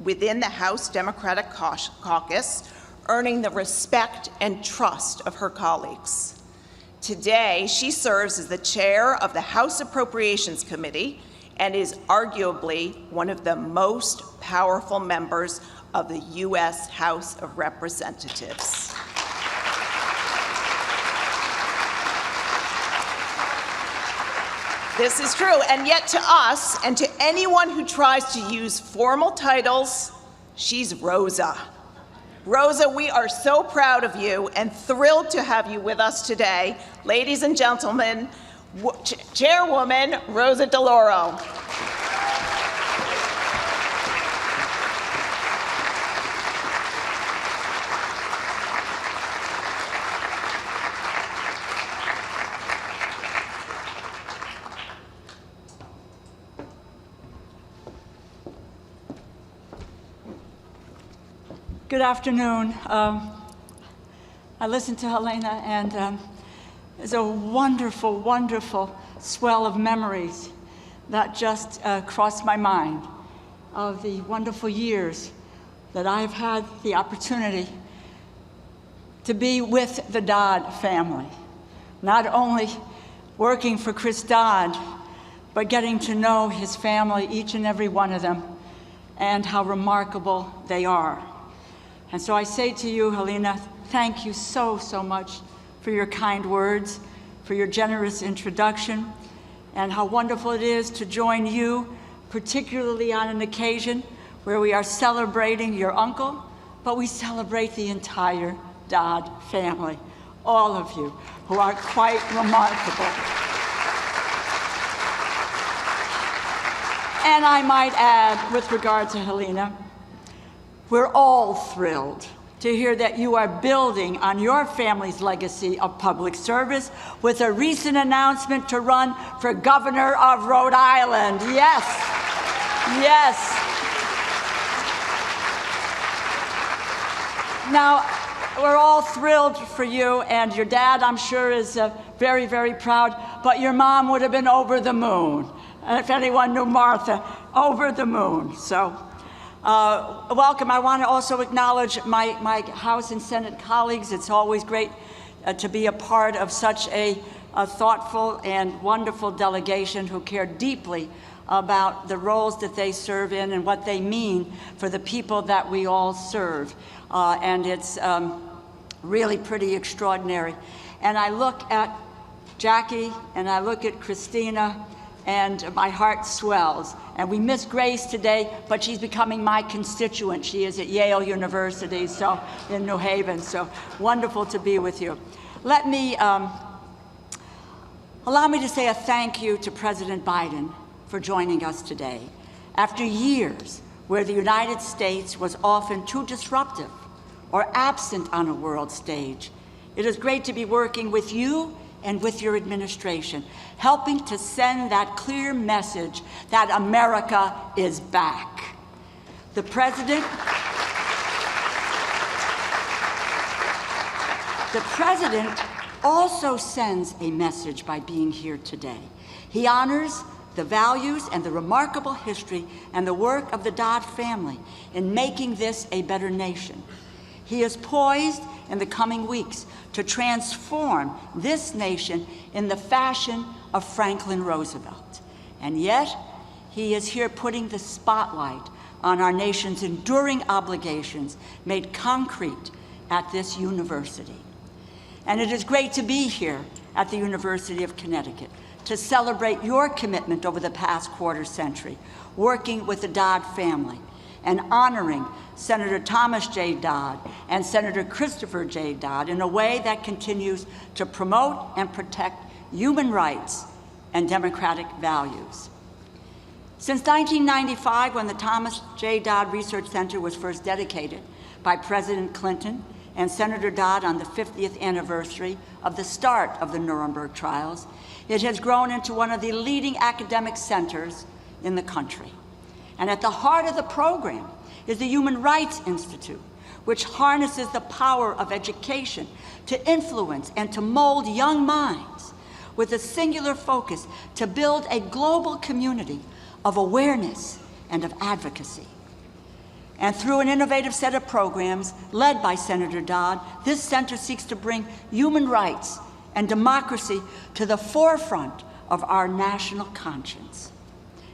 within the House Democratic Caucus, earning the respect and trust of her colleagues. Today, she serves as the chair of the House Appropriations Committee and is arguably one of the most powerful members of the U.S. House of Representatives. This is true, and yet to us and to anyone who tries to use formal titles, she's Rosa. Rosa, we are so proud of you and thrilled to have you with us today. Ladies and gentlemen, Chairwoman Rosa DeLauro. Good afternoon. I listened to Helena, and it's a wonderful, wonderful swell of memories that just crossed my mind of the wonderful years that I've had the opportunity to be with the Dodd family. Not only working for Chris Dodd, but getting to know his family, each and every one of them, and how remarkable they are. And so I say to you, Helena, thank you so, so much for your kind words, for your generous introduction, and how wonderful it is to join you, particularly on an occasion where we are celebrating your uncle, but we celebrate the entire Dodd family, all of you, who are quite remarkable. And I might add, with regard to Helena, we're all thrilled to hear that you are building on your family's legacy of public service with a recent announcement to run for governor of Rhode Island. Yes, yes. Now, we're all thrilled for you, and your dad, I'm sure, is very, very proud, but your mom would have been over the moon. If anyone knew Martha, over the moon. So welcome. I want to also acknowledge my House and Senate colleagues. It's always great to be a part of such a thoughtful and wonderful delegation who care deeply about the roles that they serve in and what they mean for the people that we all serve. And it's really pretty extraordinary. And I look at Jackie and I look at Christina and my heart swells. And we miss Grace today, but she's becoming my constituent. She is at Yale University, so in New Haven, so wonderful to be with you. Let me, allow me to say a thank you to President Biden for joining us today. After years where the United States was often too disruptive or absent on a world stage, it is great to be working with you and with your administration, helping to send that clear message that America is back. The President also sends a message by being here today. He honors the values and the remarkable history and the work of the Dodd family in making this a better nation. He is poised in the coming weeks to transform this nation in the fashion of Franklin Roosevelt. And yet, he is here putting the spotlight on our nation's enduring obligations made concrete at this university. And it is great to be here at the University of Connecticut to celebrate your commitment over the past quarter century, working with the Dodd family and honoring Senator Thomas J. Dodd and Senator Christopher J. Dodd in a way that continues to promote and protect human rights and democratic values. Since 1995, when the Thomas J. Dodd Research Center was first dedicated by President Clinton and Senator Dodd on the 50th anniversary of the start of the Nuremberg trials, it has grown into one of the leading academic centers in the country. And at the heart of the program is the Human Rights Institute, which harnesses the power of education to influence and to mold young minds with a singular focus to build a global community of awareness and of advocacy. And through an innovative set of programs led by Senator Dodd, this center seeks to bring human rights and democracy to the forefront of our national conscience.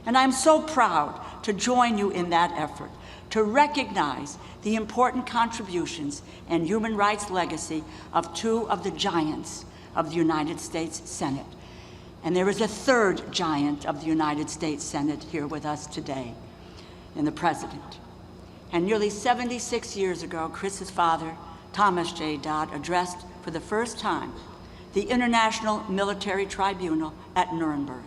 And I'm so proud to join you in that effort, to recognize the important contributions and human rights legacy of two of the giants of the United States Senate. And there is a third giant of the United States Senate here with us today, in the President. And nearly 76 years ago, Chris's father, Thomas J. Dodd, addressed for the first time the International Military Tribunal at Nuremberg.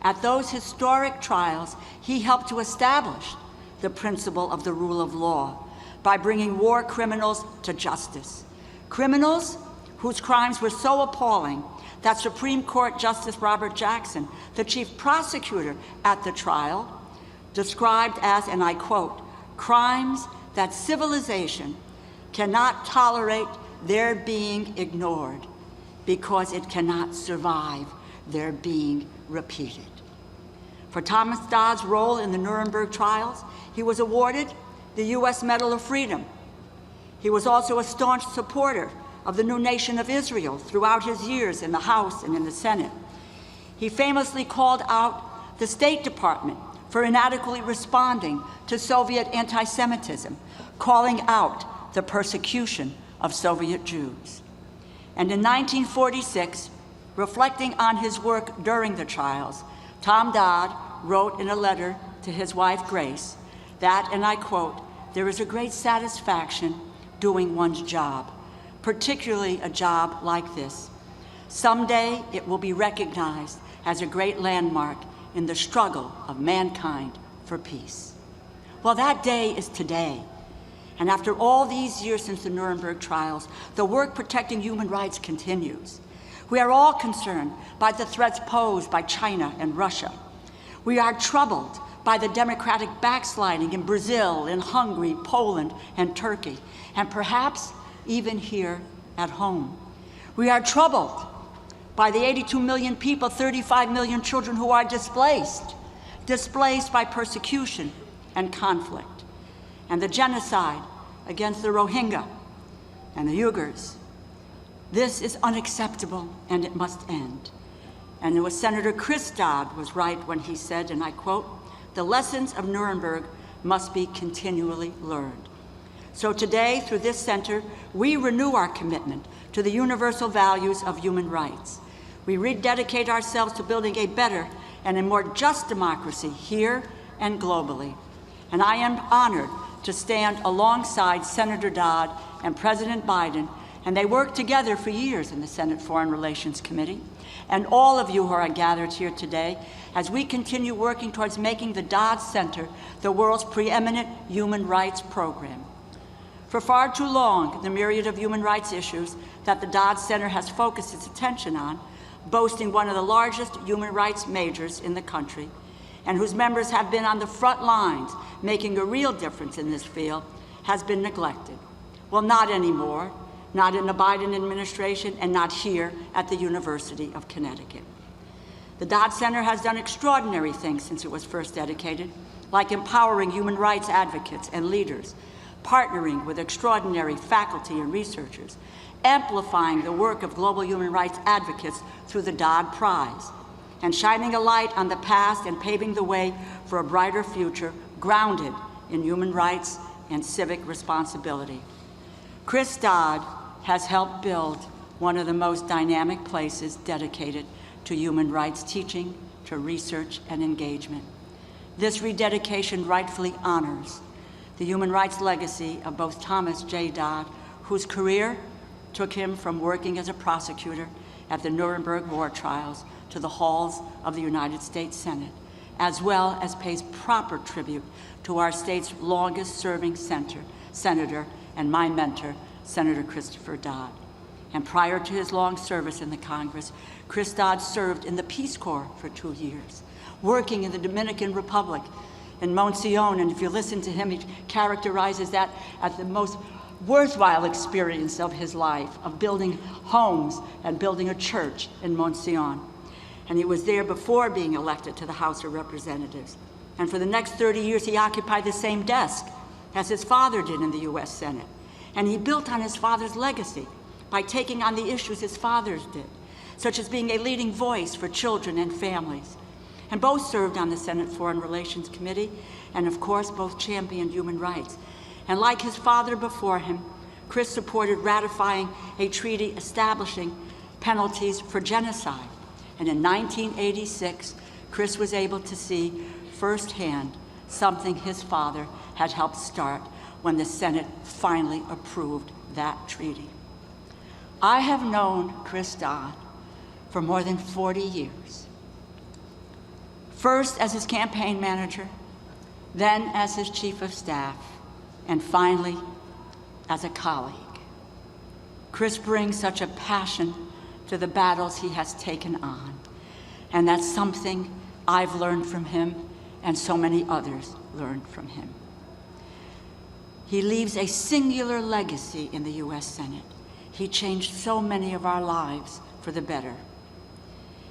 At those historic trials, he helped to establish the principle of the rule of law by bringing war criminals to justice. Criminals whose crimes were so appalling that Supreme Court Justice Robert Jackson, the chief prosecutor at the trial, described as, and I quote, "crimes that civilization cannot tolerate their being ignored because it cannot survive their being repeated." For Thomas Dodd's role in the Nuremberg trials, he was awarded the U.S. Medal of Freedom. He was also a staunch supporter of the new nation of Israel throughout his years in the House and in the Senate. He famously called out the State Department for inadequately responding to Soviet anti-Semitism, calling out the persecution of Soviet Jews. And in 1946, reflecting on his work during the trials, Tom Dodd wrote in a letter to his wife, Grace, that, and I quote, "there is a great satisfaction doing one's job, particularly a job like this. Someday it will be recognized as a great landmark in the struggle of mankind for peace." Well, that day is today. And after all these years since the Nuremberg trials, the work protecting human rights continues. We are all concerned by the threats posed by China and Russia. We are troubled by the democratic backsliding in Brazil, in Hungary, Poland, and Turkey. And perhaps even here at home. We are troubled by the 82 million people, 35 million children who are displaced by persecution and conflict, and the genocide against the Rohingya and the Uyghurs. This is unacceptable, and it must end. And it was Senator Chris Dodd was right when he said, and I quote, "The lessons of Nuremberg must be continually learned." So today, through this center, we renew our commitment to the universal values of human rights. We rededicate ourselves to building a better and a more just democracy here and globally. And I am honored to stand alongside Senator Dodd and President Biden, and they worked together for years in the Senate Foreign Relations Committee, and all of you who are gathered here today as we continue working towards making the Dodd Center the world's preeminent human rights program. For far too long, the myriad of human rights issues that the Dodd Center has focused its attention on, boasting one of the largest human rights majors in the country, and whose members have been on the front lines making a real difference in this field, has been neglected. Well, not anymore, not in the Biden administration, and not here at the University of Connecticut. The Dodd Center has done extraordinary things since it was first dedicated, like empowering human rights advocates and leaders, partnering with extraordinary faculty and researchers, amplifying the work of global human rights advocates through the Dodd Prize, and shining a light on the past and paving the way for a brighter future grounded in human rights and civic responsibility. Chris Dodd has helped build one of the most dynamic places dedicated to human rights teaching, to research and engagement. This rededication rightfully honors the human rights legacy of both Thomas J. Dodd, whose career took him from working as a prosecutor at the Nuremberg war trials to the halls of the United States Senate, as well as pays proper tribute to our state's longest-serving senator and my mentor, Senator Christopher Dodd. And prior to his long service in the Congress, Chris Dodd served in the Peace Corps for 2 years, working in the Dominican Republic in Monción, and if you listen to him, he characterizes that as the most worthwhile experience of his life, of building homes and building a church in Monción. And he was there before being elected to the House of Representatives. And for the next 30 years, he occupied the same desk as his father did in the U.S. Senate. And he built on his father's legacy by taking on the issues his fathers did, such as being a leading voice for children and families. And both served on the Senate Foreign Relations Committee, and of course, both championed human rights. And like his father before him, Chris supported ratifying a treaty establishing penalties for genocide. And in 1986, Chris was able to see firsthand something his father had helped start when the Senate finally approved that treaty. I have known Chris Dodd for more than 40 years. First as his campaign manager, then as his chief of staff, and finally as a colleague. Chris brings such a passion to the battles he has taken on, and that's something I've learned from him and so many others learned from him. He leaves a singular legacy in the U.S. Senate. He changed so many of our lives for the better.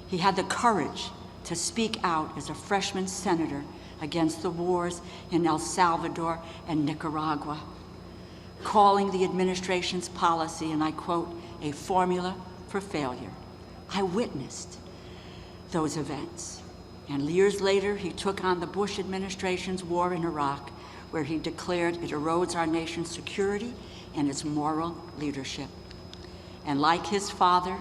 He had the courage to speak out as a freshman senator against the wars in El Salvador and Nicaragua, calling the administration's policy, and I quote, a formula for failure. I witnessed those events. And years later, he took on the Bush administration's war in Iraq, where he declared it erodes our nation's security and its moral leadership. And like his father,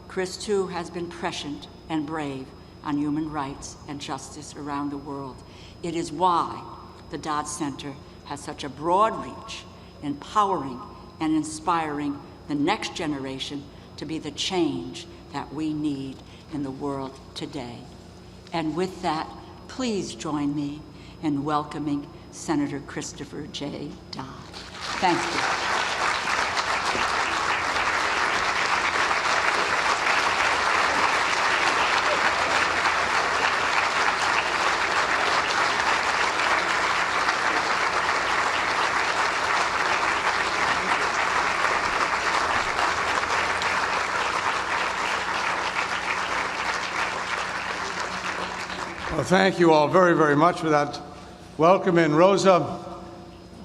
Chris too has been prescient and brave on human rights and justice around the world. It is why the Dodd Center has such a broad reach, empowering and inspiring the next generation to be the change that we need in the world today. And with that, please join me in welcoming Senator Christopher J. Dodd. Thank you. thank you all very, very much for that welcome. And Rosa,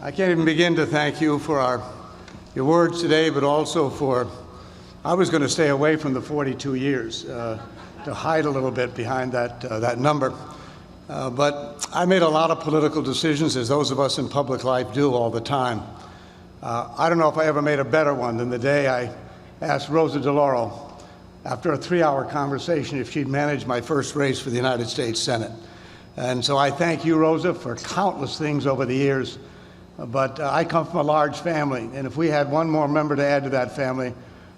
I can't even begin to thank you for your words today, but also for, I was going to stay away from the 42 years to hide a little bit behind that number. But I made a lot of political decisions, as those of us in public life do all the time. I don't know if I ever made a better one than the day I asked Rosa DeLauro, after a 3-hour conversation, if she'd manage my first race for the United States Senate. And so I thank you, Rosa, for countless things over the years. But I come from a large family, and if we had one more member to add to that family,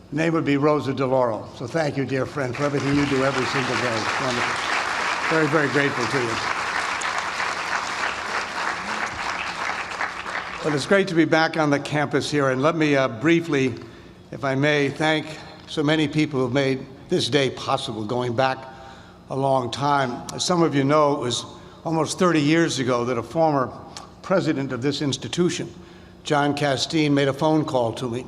the name would be Rosa DeLauro. So thank you, dear friend, for everything you do every single day. It's wonderful. Very, very grateful to you. Well, it's great to be back on the campus here, and let me briefly, if I may, thank so many people who have made this day possible, going back a long time. As some of you know, it was almost 30 years ago that a former president of this institution, John Castine, made a phone call to me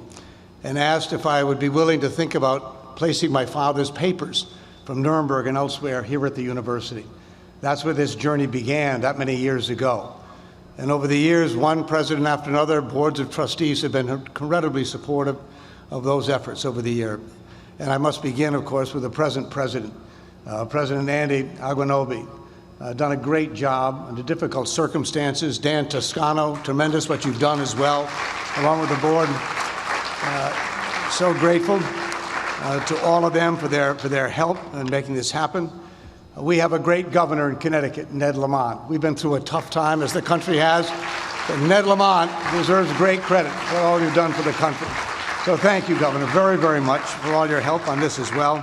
and asked if I would be willing to think about placing my father's papers from Nuremberg and elsewhere here at the university. That's where this journey began that many years ago. And over the years, one president after another, boards of trustees have been incredibly supportive of those efforts over the year. And I must begin, of course, with the present president, President Andy Aguinobi. Done a great job under difficult circumstances. Dan Toscano, tremendous what you've done as well, along with the board. So grateful to all of them for their help in making this happen. We have a great governor in Connecticut, Ned Lamont. We've been through a tough time, as the country has, but Ned Lamont deserves great credit for all you've done for the country. So thank you, Governor, very, very much for all your help on this as well.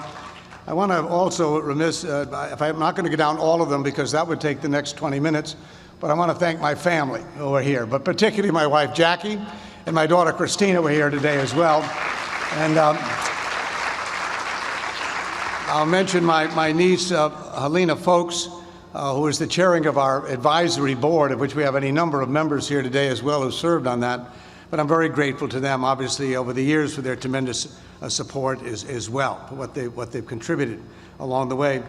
I want to also remiss, if I'm not going to get down all of them because that would take the next 20 minutes, but I want to thank my family who are here, but particularly my wife, Jackie, and my daughter, Christina, were here today as well. And I'll mention my niece, Helena Folks, who is the chairing of our advisory board, of which we have any number of members here today as well who served on that. But I'm very grateful to them, obviously, over the years for their tremendous support as well, for what they've contributed along the way.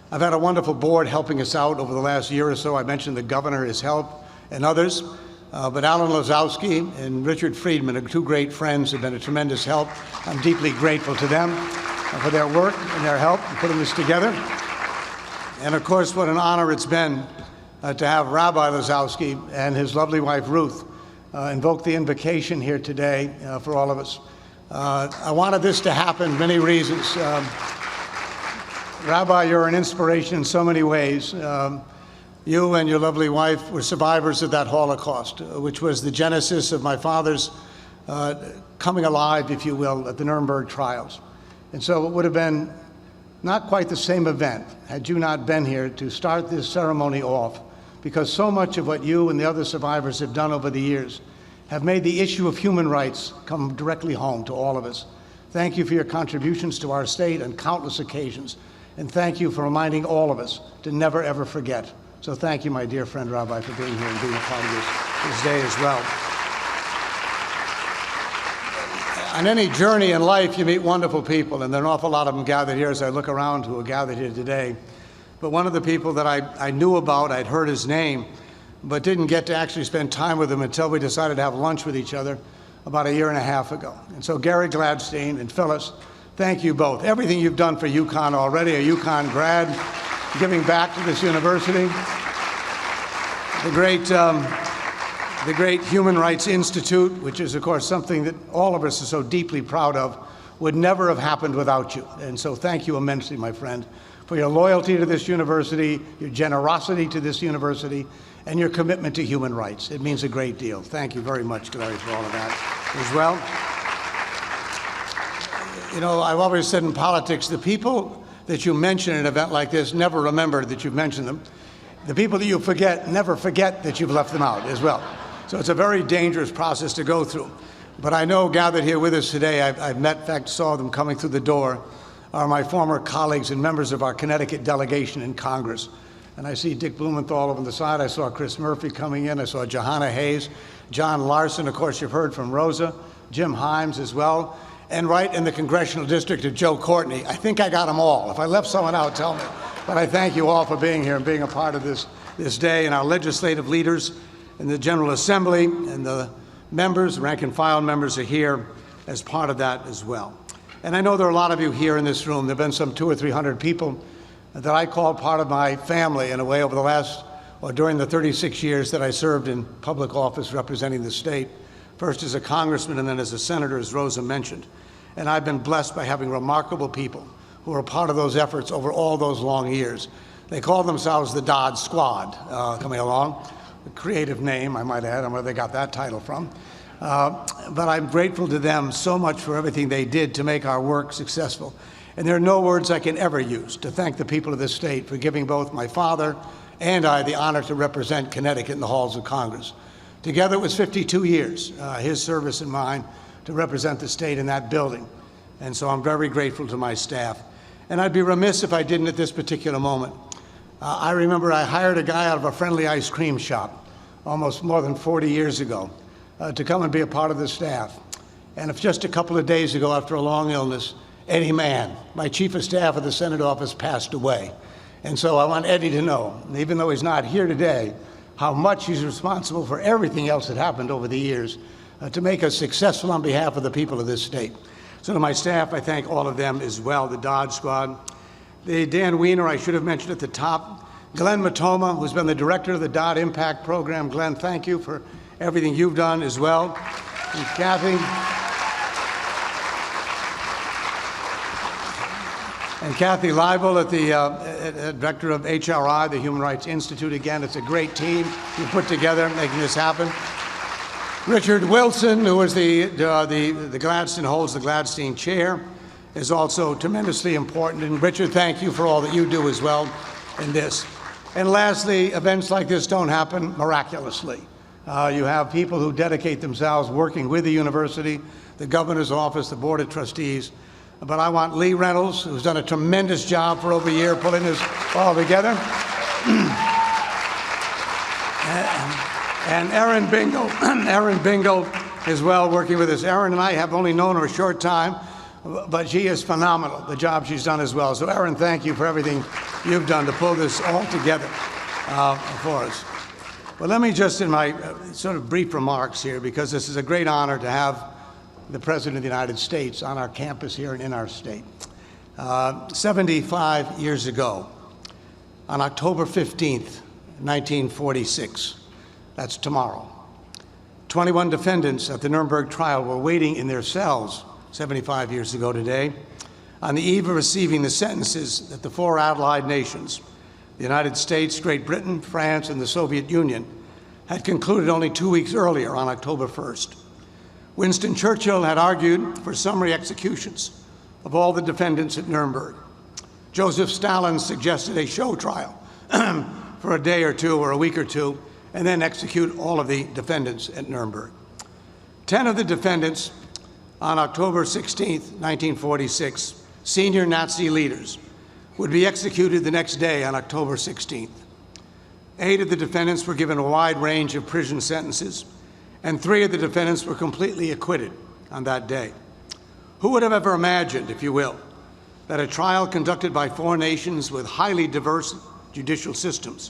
I've had a wonderful board helping us out over the last year or so. I mentioned the governor, his help, and others. But Alan Lazowski and Richard Friedman are two great friends, have been a tremendous help. I'm deeply grateful to them for their work and their help in putting this together. And of course, what an honor it's been to have Rabbi Lazowski and his lovely wife, Ruth, invoke the invocation here today for all of us. I wanted this to happen for many reasons. Rabbi, you're an inspiration in so many ways. You and your lovely wife were survivors of that Holocaust, which was the genesis of my father's coming alive, if you will, at the Nuremberg trials. And so it would have been not quite the same event had you not been here to start this ceremony off, because so much of what you and the other survivors have done over the years have made the issue of human rights come directly home to all of us. Thank you for your contributions to our state on countless occasions, and thank you for reminding all of us to never, ever forget. So thank you, my dear friend Rabbi, for being here and being a part of this day as well. On any journey in life, you meet wonderful people, and there are an awful lot of them gathered here as I look around who are gathered here today. But one of the people that I knew about, I'd heard his name, but didn't get to actually spend time with him until we decided to have lunch with each other about a year and a half ago. And so Gary Gladstein and Phyllis, thank you both. Everything you've done for Uconn already, a Uconn grad, giving back to this university. The great Human Rights Institute, which is, of course, something that all of us are so deeply proud of, would never have happened without you. And so thank you immensely, my friend, for your loyalty to this university, your generosity to this university, and your commitment to human rights. It means a great deal. Thank you very much, Gary, for all of that as well. You know, I've always said in politics, the people that you mention in an event like this never remember that you've mentioned them. The people that you forget never forget that you've left them out as well. So it's a very dangerous process to go through. But I know gathered here with us today, I've met, in fact, saw them coming through the door, are my former colleagues and members of our Connecticut delegation in Congress. And I see Dick Blumenthal over on the side. I saw Chris Murphy coming in. I saw Johanna Hayes, John Larson, of course, you've heard from Rosa, Jim Himes as well. And right in the congressional district of Joe Courtney. I think I got them all. If I left someone out, tell me. But I thank you all for being here and being a part of this day, and our legislative leaders in the General Assembly and the members, rank and file members, are here as part of that as well. And I know there are a lot of you here in this room. There have been some 200 or 300 people that I call part of my family in a way over the last, or during the 36 years that I served in public office representing the state, first as a congressman and then as a senator, as Rosa mentioned. And I've been blessed by having remarkable people who are part of those efforts over all those long years. They call themselves the Dodd Squad, coming along. A creative name, I might add. I don't know where they got that title from. But I'm grateful to them so much for everything they did to make our work successful. And there are no words I can ever use to thank the people of this state for giving both my father and I the honor to represent Connecticut in the halls of Congress. Together it was 52 years, his service and mine, to represent the state in that building. And so I'm very grateful to my staff. And I'd be remiss if I didn't at this particular moment. I remember I hired a guy out of a friendly ice cream shop almost more than 40 years ago to come and be a part of the staff. And if just a couple of days ago, after a long illness, Eddie Mann, my chief of staff of the Senate office, passed away. And so I want Eddie to know, even though he's not here today, how much he's responsible for everything else that happened over the years to make us successful on behalf of the people of this state. So to my staff, I thank all of them as well, the Dodd Squad. Dan Wiener, I should have mentioned at the top. Glenn Matoma, who's been the director of the Dodd Impact Program. Glenn, thank you for everything you've done as well. And Kathy. And Kathy Leibel at the director of HRI, the Human Rights Institute. Again, it's a great team you put together making this happen. Richard Wilson, who is the Gladstone, holds the Gladstein chair, is also tremendously important. And Richard, thank you for all that you do as well in this. And lastly, events like this don't happen miraculously. You have people who dedicate themselves working with the university, the governor's office, the board of trustees. But I want Lee Reynolds, who's done a tremendous job for over a year pulling this all together. And Erin Bingle, Erin Bingle as well, working with us. Erin and I have only known her a short time, but she is phenomenal, the job she's done as well. So Erin, thank you for everything you've done to pull this all together for us. Well, let me just, in my sort of brief remarks here, because this is a great honor to have the President of the United States on our campus here and in our state. 75 years ago, on October 15th, 1946, that's tomorrow, 21 defendants at the Nuremberg trial were waiting in their cells 75 years ago today on the eve of receiving the sentences that the four Allied nations, the United States, Great Britain, France, and the Soviet Union, had concluded only 2 weeks earlier on October 1st. Winston Churchill had argued for summary executions of all the defendants at Nuremberg. Joseph Stalin suggested a show trial for a day or two or a week or two, and then execute all of the defendants at Nuremberg. 10 of the defendants on October 16th, 1946, senior Nazi leaders, would be executed the next day on October 16th. 8 of the defendants were given a wide range of prison sentences, and 3 of the defendants were completely acquitted on that day. Who would have ever imagined, if you will, that a trial conducted by 4 nations with highly diverse judicial systems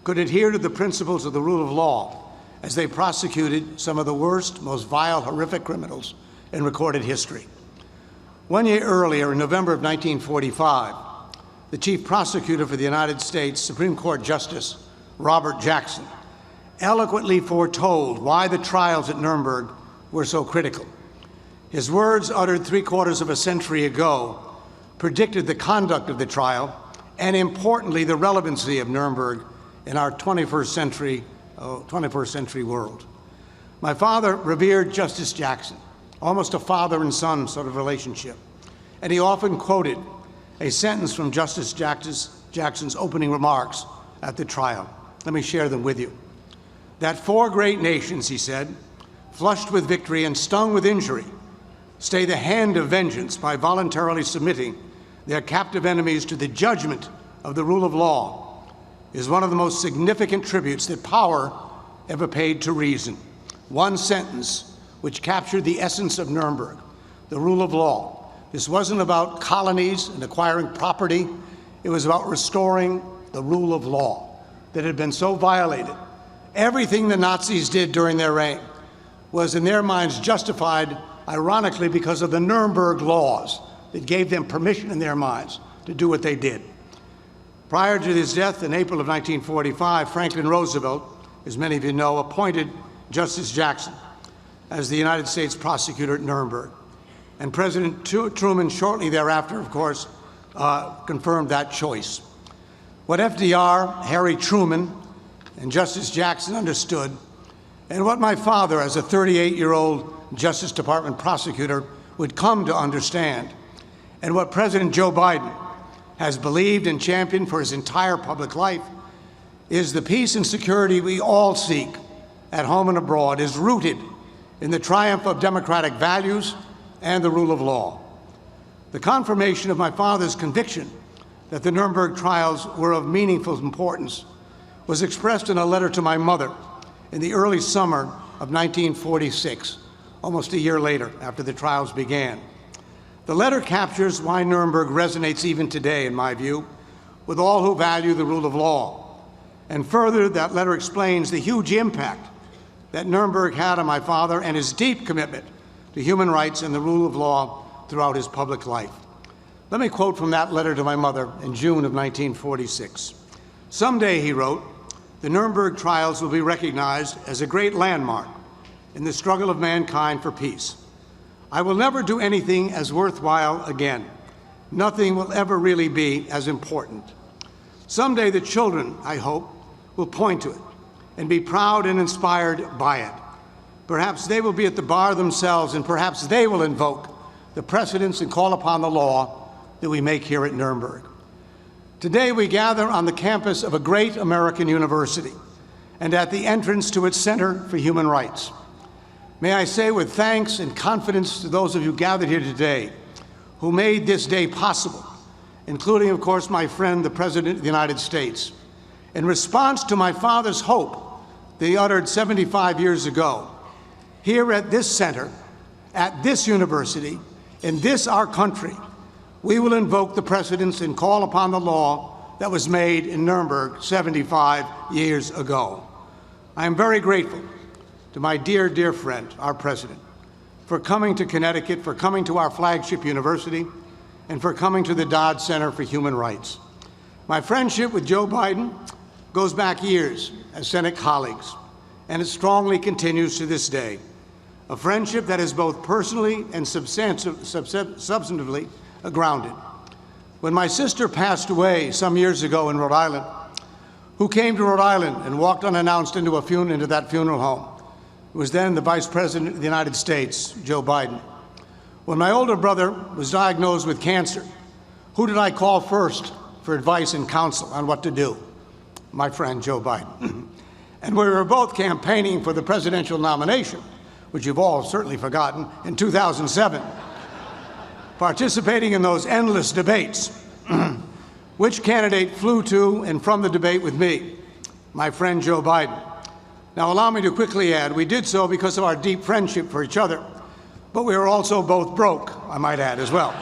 could adhere to the principles of the rule of law as they prosecuted some of the worst, most vile, horrific criminals in recorded history? 1 year earlier, in November of 1945, the chief prosecutor for the United States Supreme Court Justice Robert Jackson eloquently foretold why the trials at Nuremberg were so critical. His words, uttered 3/4 of a century ago, predicted the conduct of the trial and, importantly, the relevancy of Nuremberg in our 21st century world. My father revered Justice Jackson, almost a father and son sort of relationship, and he often quoted a sentence from Justice Jackson's opening remarks at the trial. Let me share them with you. That 4 great nations, he said, flushed with victory and stung with injury, stay the hand of vengeance by voluntarily submitting their captive enemies to the judgment of the rule of law is one of the most significant tributes that power ever paid to reason. One sentence which captured the essence of Nuremberg, the rule of law. This wasn't about colonies and acquiring property It was about restoring the rule of law that had been so violated. Everything the Nazis did during their reign was, in their minds, justified, ironically, because of the Nuremberg laws that gave them permission in their minds to do what they did. Prior to his death in April of 1945, Franklin Roosevelt, as many of you know, appointed Justice Jackson as the United States prosecutor at Nuremberg. And President Truman, shortly thereafter, of course, confirmed that choice. What FDR, Harry Truman, and Justice Jackson understood, and what my father, as a 38-year-old Justice Department prosecutor, would come to understand, and what President Joe Biden has believed and championed for his entire public life, is the peace and security we all seek at home and abroad is rooted in the triumph of democratic values and the rule of law. The confirmation of my father's conviction that the Nuremberg trials were of meaningful importance was expressed in a letter to my mother in the early summer of 1946, almost a year later after the trials began. The letter captures why Nuremberg resonates even today, in my view, with all who value the rule of law. And further, that letter explains the huge impact that Nuremberg had on my father and his deep commitment to human rights and the rule of law throughout his public life. Let me quote from that letter to my mother in June of 1946. "Someday," he wrote, "the Nuremberg trials will be recognized as a great landmark in the struggle of mankind for peace. I will never do anything as worthwhile again. Nothing will ever really be as important. Someday the children, I hope, will point to it and be proud and inspired by it. Perhaps they will be at the bar themselves, and perhaps they will invoke the precedents and call upon the law that we make here at Nuremberg." Today we gather on the campus of a great American university and at the entrance to its Center for Human Rights. May I say with thanks and confidence to those of you gathered here today who made this day possible, including, of course, my friend, the President of the United States. In response to my father's hope that he uttered 75 years ago, here at this center, at this university, in this our country, we will invoke the precedents and call upon the law that was made in Nuremberg 75 years ago. I am very grateful to my dear, dear friend, our president, for coming to Connecticut, for coming to our flagship university, and for coming to the Dodd Center for Human Rights. My friendship with Joe Biden goes back years as Senate colleagues, and it strongly continues to this day. A friendship that is both personally and substantively grounded. When my sister passed away some years ago in Rhode Island, who came to Rhode Island and walked unannounced into that funeral home? It was then the Vice President of the United States, Joe Biden. When my older brother was diagnosed with cancer, who did I call first for advice and counsel on what to do? My friend, Joe Biden. And we were both campaigning for the presidential nomination, which you've all certainly forgotten, in 2007. Participating in those endless debates. Which candidate flew to and from the debate with me? My friend, Joe Biden. Now, allow me to quickly add, we did so because of our deep friendship for each other, but we were also both broke, I might add, as well.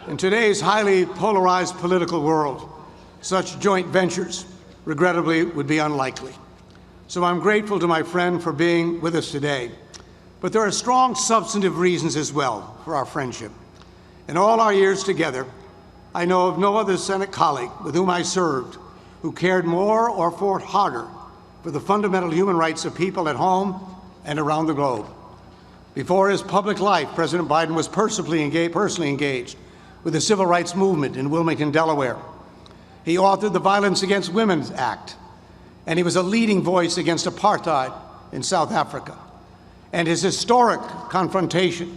In today's highly polarized political world, such joint ventures, regrettably, would be unlikely. So I'm grateful to my friend for being with us today. But there are strong substantive reasons as well for our friendship. In all our years together, I know of no other Senate colleague with whom I served who cared more or fought harder for the fundamental human rights of people at home and around the globe. Before his public life, President Biden was personally engaged with the civil rights movement in Wilmington, Delaware. He authored the Violence Against Women Act, and he was a leading voice against apartheid in South Africa. And his historic confrontation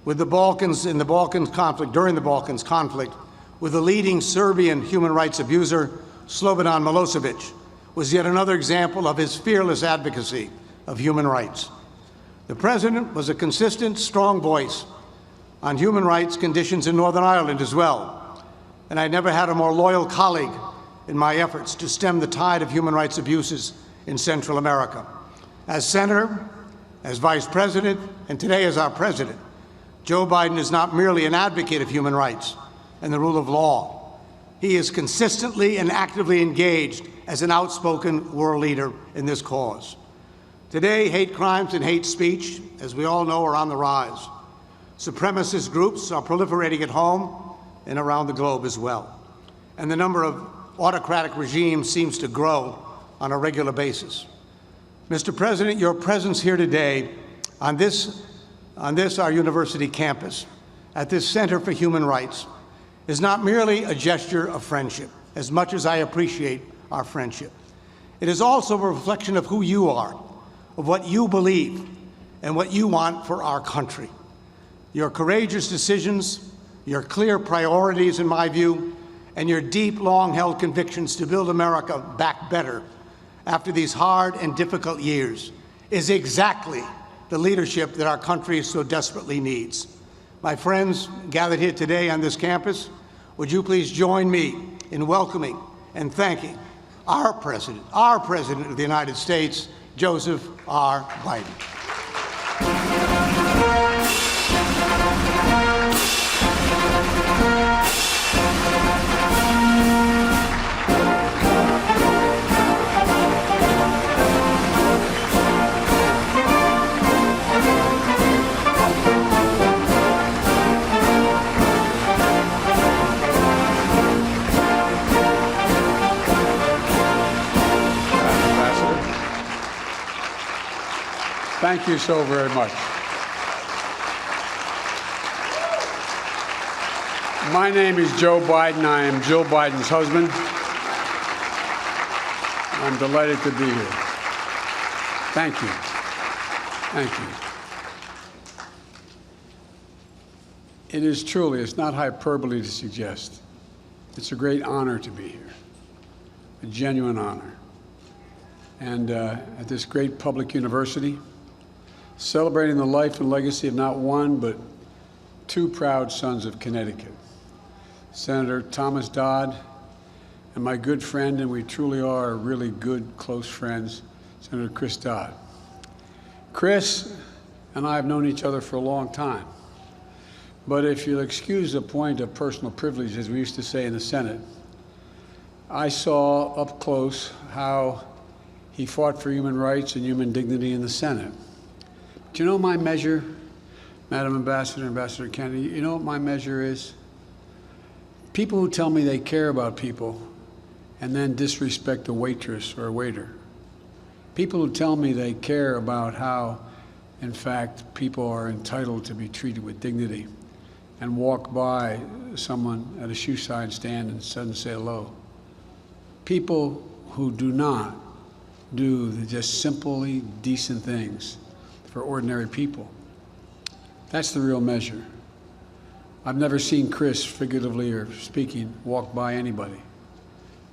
with the Balkans during the Balkans conflict, with the leading Serbian human rights abuser, Slobodan Milosevic, was yet another example of his fearless advocacy of human rights. The President was a consistent, strong voice on human rights conditions in Northern Ireland as well, and I never had a more loyal colleague in my efforts to stem the tide of human rights abuses in Central America. As Senator, as Vice President, and today as our President, Joe Biden is not merely an advocate of human rights and the rule of law. he is consistently and actively engaged as an outspoken world leader in this cause. Today, hate crimes and hate speech, as we all know, are on the rise. Supremacist groups are proliferating at home and around the globe as well. And the number of autocratic regimes seems to grow on a regular basis. Mr. President, your presence here today on this our university campus, at this Center for Human Rights, is not merely a gesture of friendship, as much as I appreciate our friendship. It is also a reflection of who you are, of what you believe, and what you want for our country. Your courageous decisions, your clear priorities, in my view, and your deep, long-held convictions to build America back better after these hard and difficult years is exactly the leadership that our country so desperately needs. My friends gathered here today on this campus, would you please join me in welcoming and thanking our President of the United States, Joseph R. Biden. Thank you so very much. My name is Joe Biden. I am Jill Biden's husband. I'm delighted to be here. Thank you. Thank you. It is truly, it's not hyperbole to suggest, it's a great honor to be here, a genuine honor. And at this great public university, celebrating the life and legacy of not one, but two proud sons of Connecticut, Senator Thomas Dodd and my good friend, and we truly are really good, close friends, Senator Chris Dodd. Chris and I have known each other for a long time, but if you'll excuse a point of personal privilege, as we used to say in the Senate, I saw up close how he fought for human rights and human dignity in the Senate. Do you know my measure, Madam Ambassador, Ambassador Kennedy? You know what my measure is? People who tell me they care about people and then disrespect a waitress or a waiter. People who tell me they care about how, in fact, people are entitled to be treated with dignity and walk by someone at a shoe sign stand and suddenly say hello. People who do not do the just simply decent things for ordinary people. That's the real measure. I've never seen Chris, figuratively or speaking, walk by anybody.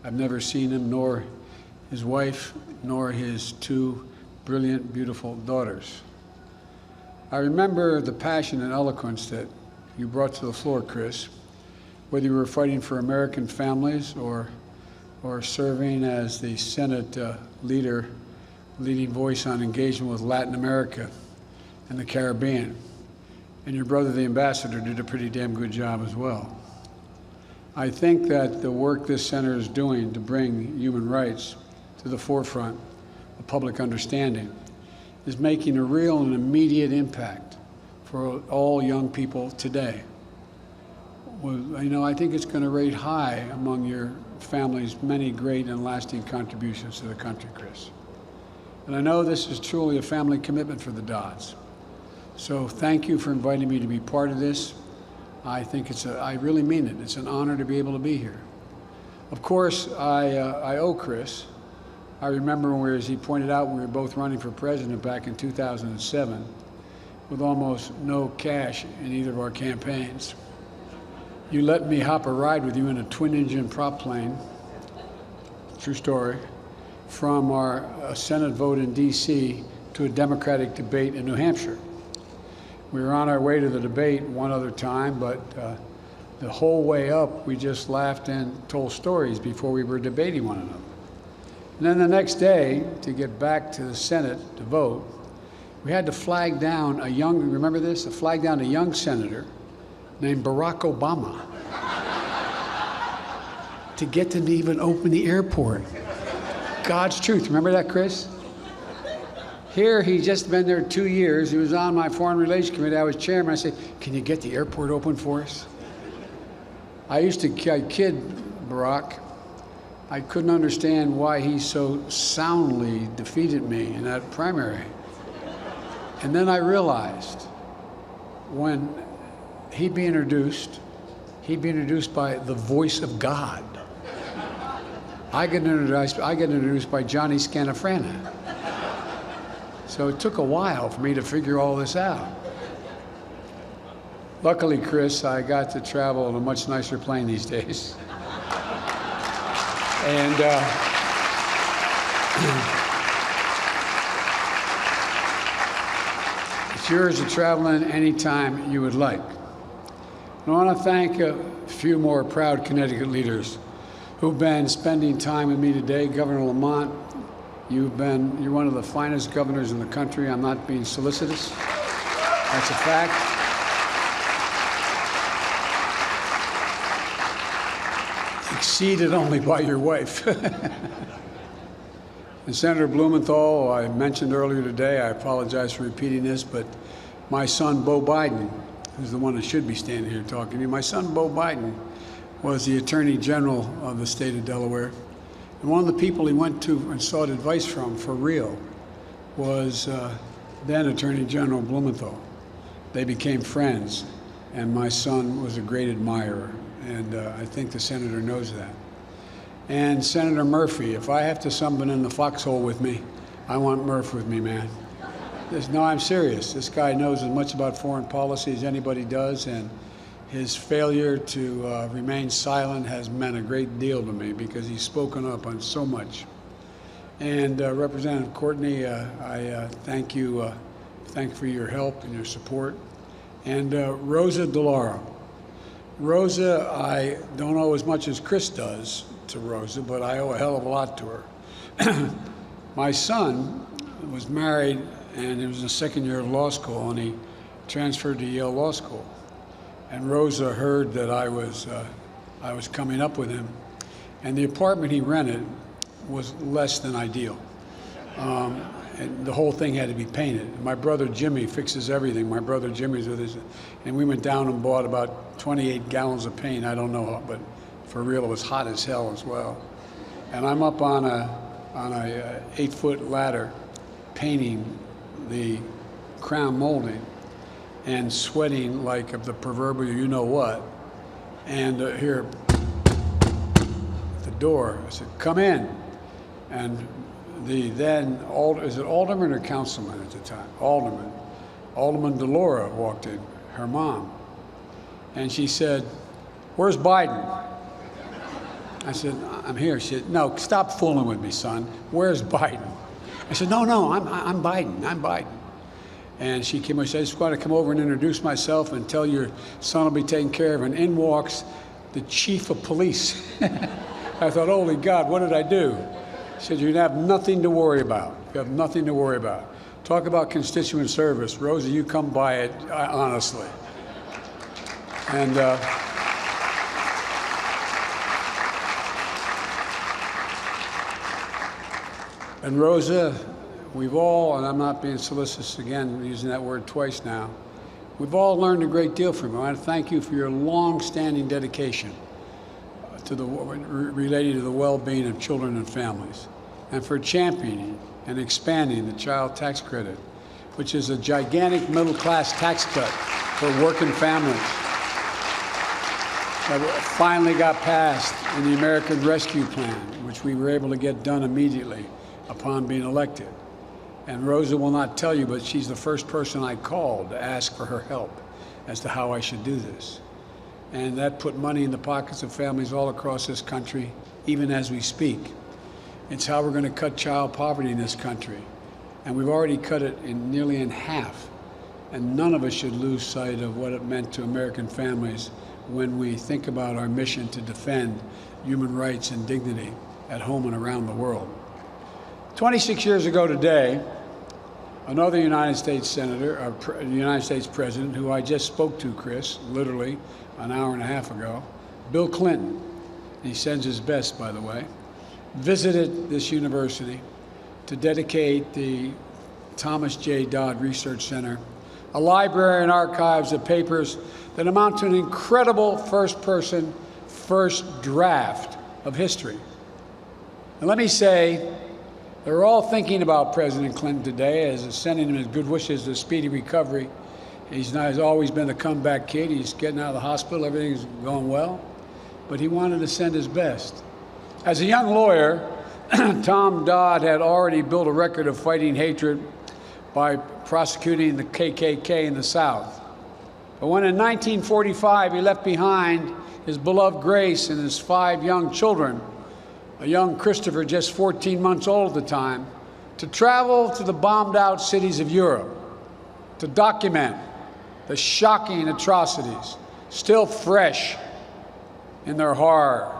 I've never seen him, nor his wife, nor his two brilliant, beautiful daughters. I remember the passion and eloquence that you brought to the floor, Chris, whether you were fighting for American families or serving as the Senate leading voice on engagement with Latin America and the Caribbean. And your brother, the ambassador, did a pretty damn good job as well. I think that the work this center is doing to bring human rights to the forefront of public understanding is making a real and immediate impact for all young people today. You know, I think it's going to rate high among your family's many great and lasting contributions to the country, Chris. And I know this is truly a family commitment for the Dodds. So thank you for inviting me to be part of this. I think I really mean it. It's an honor to be able to be here. Of course, I owe Chris. I remember where, as he pointed out, we were both running for president back in 2007 with almost no cash in either of our campaigns. You let me hop a ride with you in a twin-engine prop plane, true story, from our Senate vote in D.C. to a Democratic debate in New Hampshire. We were on our way to the debate one other time, but the whole way up, we just laughed and told stories before we were debating one another. And then the next day, to get back to the Senate to vote, we had to flag down a young, remember this? Flag down a young senator named Barack Obama. to get them to even open the airport. God's truth. Remember that, Chris? Here, he's just been there 2 years. He was on my Foreign Relations Committee. I was chairman. I said, can you get the airport open for us? I used to kid Barack. I couldn't understand why he so soundly defeated me in that primary. And then I realized when he'd be introduced by the voice of God. I get introduced by Johnny Scanafrana. So it took a while for me to figure all this out. Luckily, Chris, I got to travel in a much nicer plane these days. And it's yours to travel in anytime you would like. I want to thank a few more proud Connecticut leaders who've been spending time with me today. Governor Lamont, you're one of the finest governors in the country. I'm not being solicitous. That's a fact. Exceeded only by your wife. And Senator Blumenthal, I mentioned earlier today, I apologize for repeating this, but my son, Beau Biden, who's the one that should be standing here talking to you, my son, Beau Biden, was the Attorney General of the state of Delaware. And one of the people he went to and sought advice from, for real, was then Attorney General Blumenthal. They became friends, and my son was a great admirer, and I think the senator knows that. And Senator Murphy, if I have to summon in the foxhole with me, I want Murph with me, man. No, I'm serious. This guy knows as much about foreign policy as anybody does, and his failure to remain silent has meant a great deal to me because he's spoken up on so much. And Representative Courtney, I thank you for your help and your support. And Rosa DeLauro. Rosa, I don't owe as much as Chris does to Rosa, but I owe a hell of a lot to her. My son was married, and he was in the second year of law school, and he transferred to Yale Law School. And Rosa heard that I was coming up with him, and the apartment he rented was less than ideal. And the whole thing had to be painted. My brother Jimmy fixes everything. My brother Jimmy's with us, and we went down and bought about 28 gallons of paint. I don't know how, but for real, it was hot as hell as well. And I'm up on a 8-foot ladder painting the crown molding and sweating like of the proverbial you know what. And here at the door, I said, come in. And the then, is it alderman or councilman at the time? Alderman Delora walked in, her mom. And she said, where's Biden? I said, I'm here. She said, no, stop fooling with me, son. Where's Biden? I said, no, I'm Biden. I'm Biden. And she came over, she said, I just want to come over and introduce myself and tell your son will be taken care of. And in walks the chief of police. I thought, holy God, what did I do? She said, you have nothing to worry about. You have nothing to worry about. Talk about constituent service. Rosa, you come by it, honestly. And Rosa, we've all, and I'm not being solicitous again, using that word twice now, we've all learned a great deal from you. I want to thank you for your long-standing dedication related to the well-being of children and families, and for championing and expanding the child tax credit, which is a gigantic middle-class tax cut for working families that finally got passed in the American Rescue Plan, which we were able to get done immediately upon being elected. And Rosa will not tell you, but she's the first person I called to ask for her help as to how I should do this. And that put money in the pockets of families all across this country, even as we speak. It's how we're going to cut child poverty in this country. And we've already cut it nearly in half. And none of us should lose sight of what it meant to American families when we think about our mission to defend human rights and dignity at home and around the world. 26 years ago today, another United States Senator, United States President, who I just spoke to, Chris, literally an hour and a half ago, Bill Clinton, he sends his best, by the way, visited this university to dedicate the Thomas J. Dodd Research Center, a library and archives of papers that amount to an incredible first-person, first draft of history. And let me say, they're all thinking about President Clinton today, as sending him his good wishes of speedy recovery. He's always been a comeback kid. He's getting out of the hospital. Everything's going well. But he wanted to send his best. As a young lawyer, Tom Dodd had already built a record of fighting hatred by prosecuting the KKK in the South. But when in 1945 he left behind his beloved Grace and his 5 young children, a young Christopher, just 14 months old at the time, to travel to the bombed-out cities of Europe to document the shocking atrocities still fresh in their horror,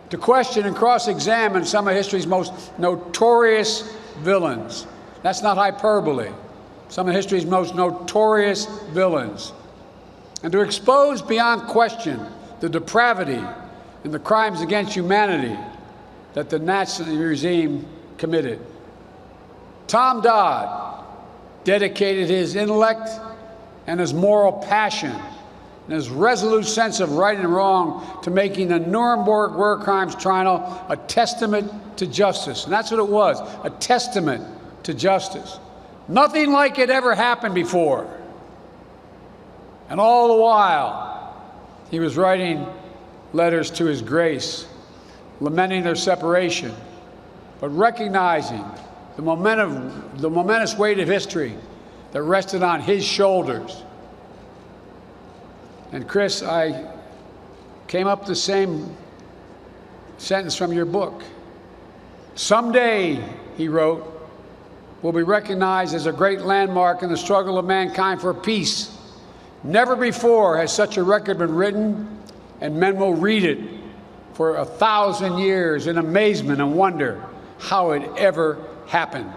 to question and cross-examine some of history's most notorious villains. That's not hyperbole. Some of history's most notorious villains. And to expose beyond question the depravity and the crimes against humanity that the Nazi regime committed. Tom Dodd dedicated his intellect and his moral passion and his resolute sense of right and wrong to making the Nuremberg War Crimes Trial a testament to justice. And that's what it was, a testament to justice. Nothing like it ever happened before. And all the while, he was writing letters to his Grace, lamenting their separation, but recognizing the momentous weight of history that rested on his shoulders. And Chris, I came up with the same sentence from your book. Someday, he wrote, will be recognized as a great landmark in the struggle of mankind for peace. Never before has such a record been written, and men will read it for 1,000 years in amazement and wonder how it ever happened.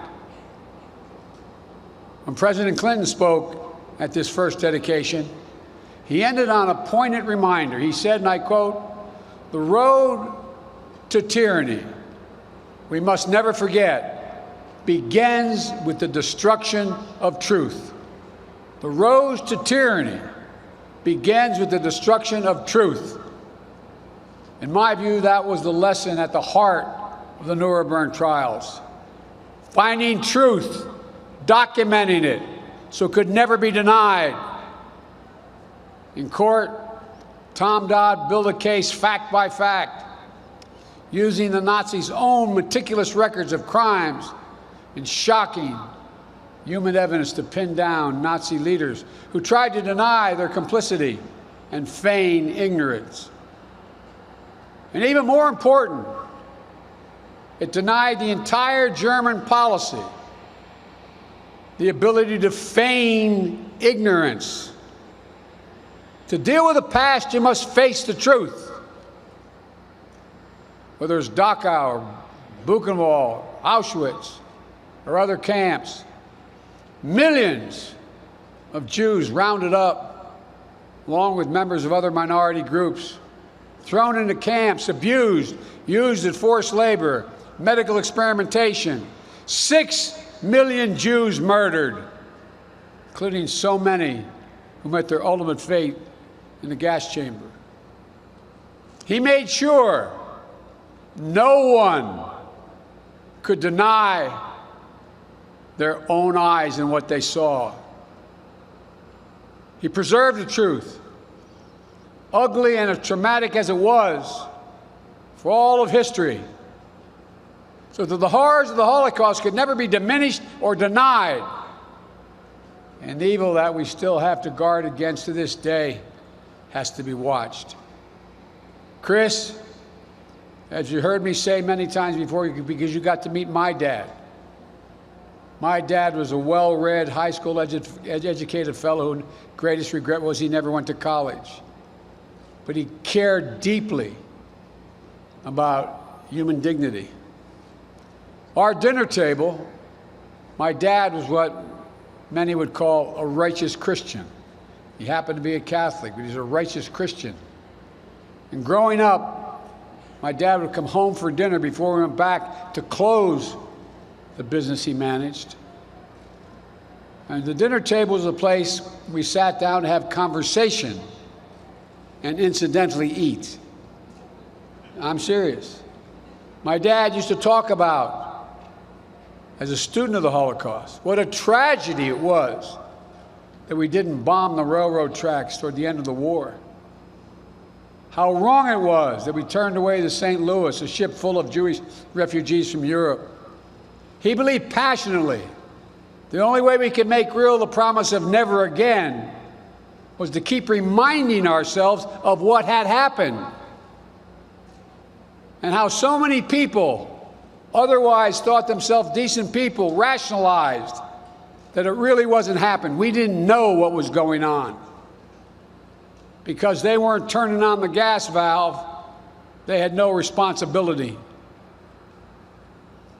When President Clinton spoke at this first dedication, he ended on a poignant reminder. He said, and I quote, "The road to tyranny, we must never forget, begins with the destruction of truth." The road to tyranny begins with the destruction of truth. In my view, that was the lesson at the heart of the Nuremberg trials. Finding truth, documenting it, so it could never be denied. In court, Tom Dodd built a case fact by fact, using the Nazis' own meticulous records of crimes and shocking human evidence to pin down Nazi leaders who tried to deny their complicity and feign ignorance. And even more important, it denied the entire German policy the ability to feign ignorance. To deal with the past, you must face the truth. Whether it's Dachau or Buchenwald, Auschwitz, or other camps, millions of Jews rounded up, along with members of other minority groups, thrown into camps, abused, used as forced labor, medical experimentation. 6 million Jews murdered, including so many who met their ultimate fate in the gas chamber. He made sure no one could deny their own eyes and what they saw. He preserved the truth, ugly and as traumatic as it was for all of history, so that the horrors of the Holocaust could never be diminished or denied. And the evil that we still have to guard against to this day has to be watched. Chris, as you heard me say many times before, because you got to meet my dad. My dad was a well-read, high school educated fellow whose greatest regret was he never went to college. But he cared deeply about human dignity. Our dinner table, my dad was what many would call a righteous Christian. He happened to be a Catholic, but he's a righteous Christian. And growing up, My dad would come home for dinner before we went back to close the business he managed. And the dinner table was a place we sat down to have conversation and incidentally eat. I'm serious. My dad used to talk about, as a student of the Holocaust, what a tragedy it was that we didn't bomb the railroad tracks toward the end of the war. How wrong it was that we turned away the St. Louis, a ship full of Jewish refugees from Europe. He believed passionately the only way we could make real the promise of never again was to keep reminding ourselves of what had happened and how so many people, otherwise thought themselves decent people, rationalized that it really wasn't happening. We didn't know what was going on. Because they weren't turning on the gas valve, they had no responsibility.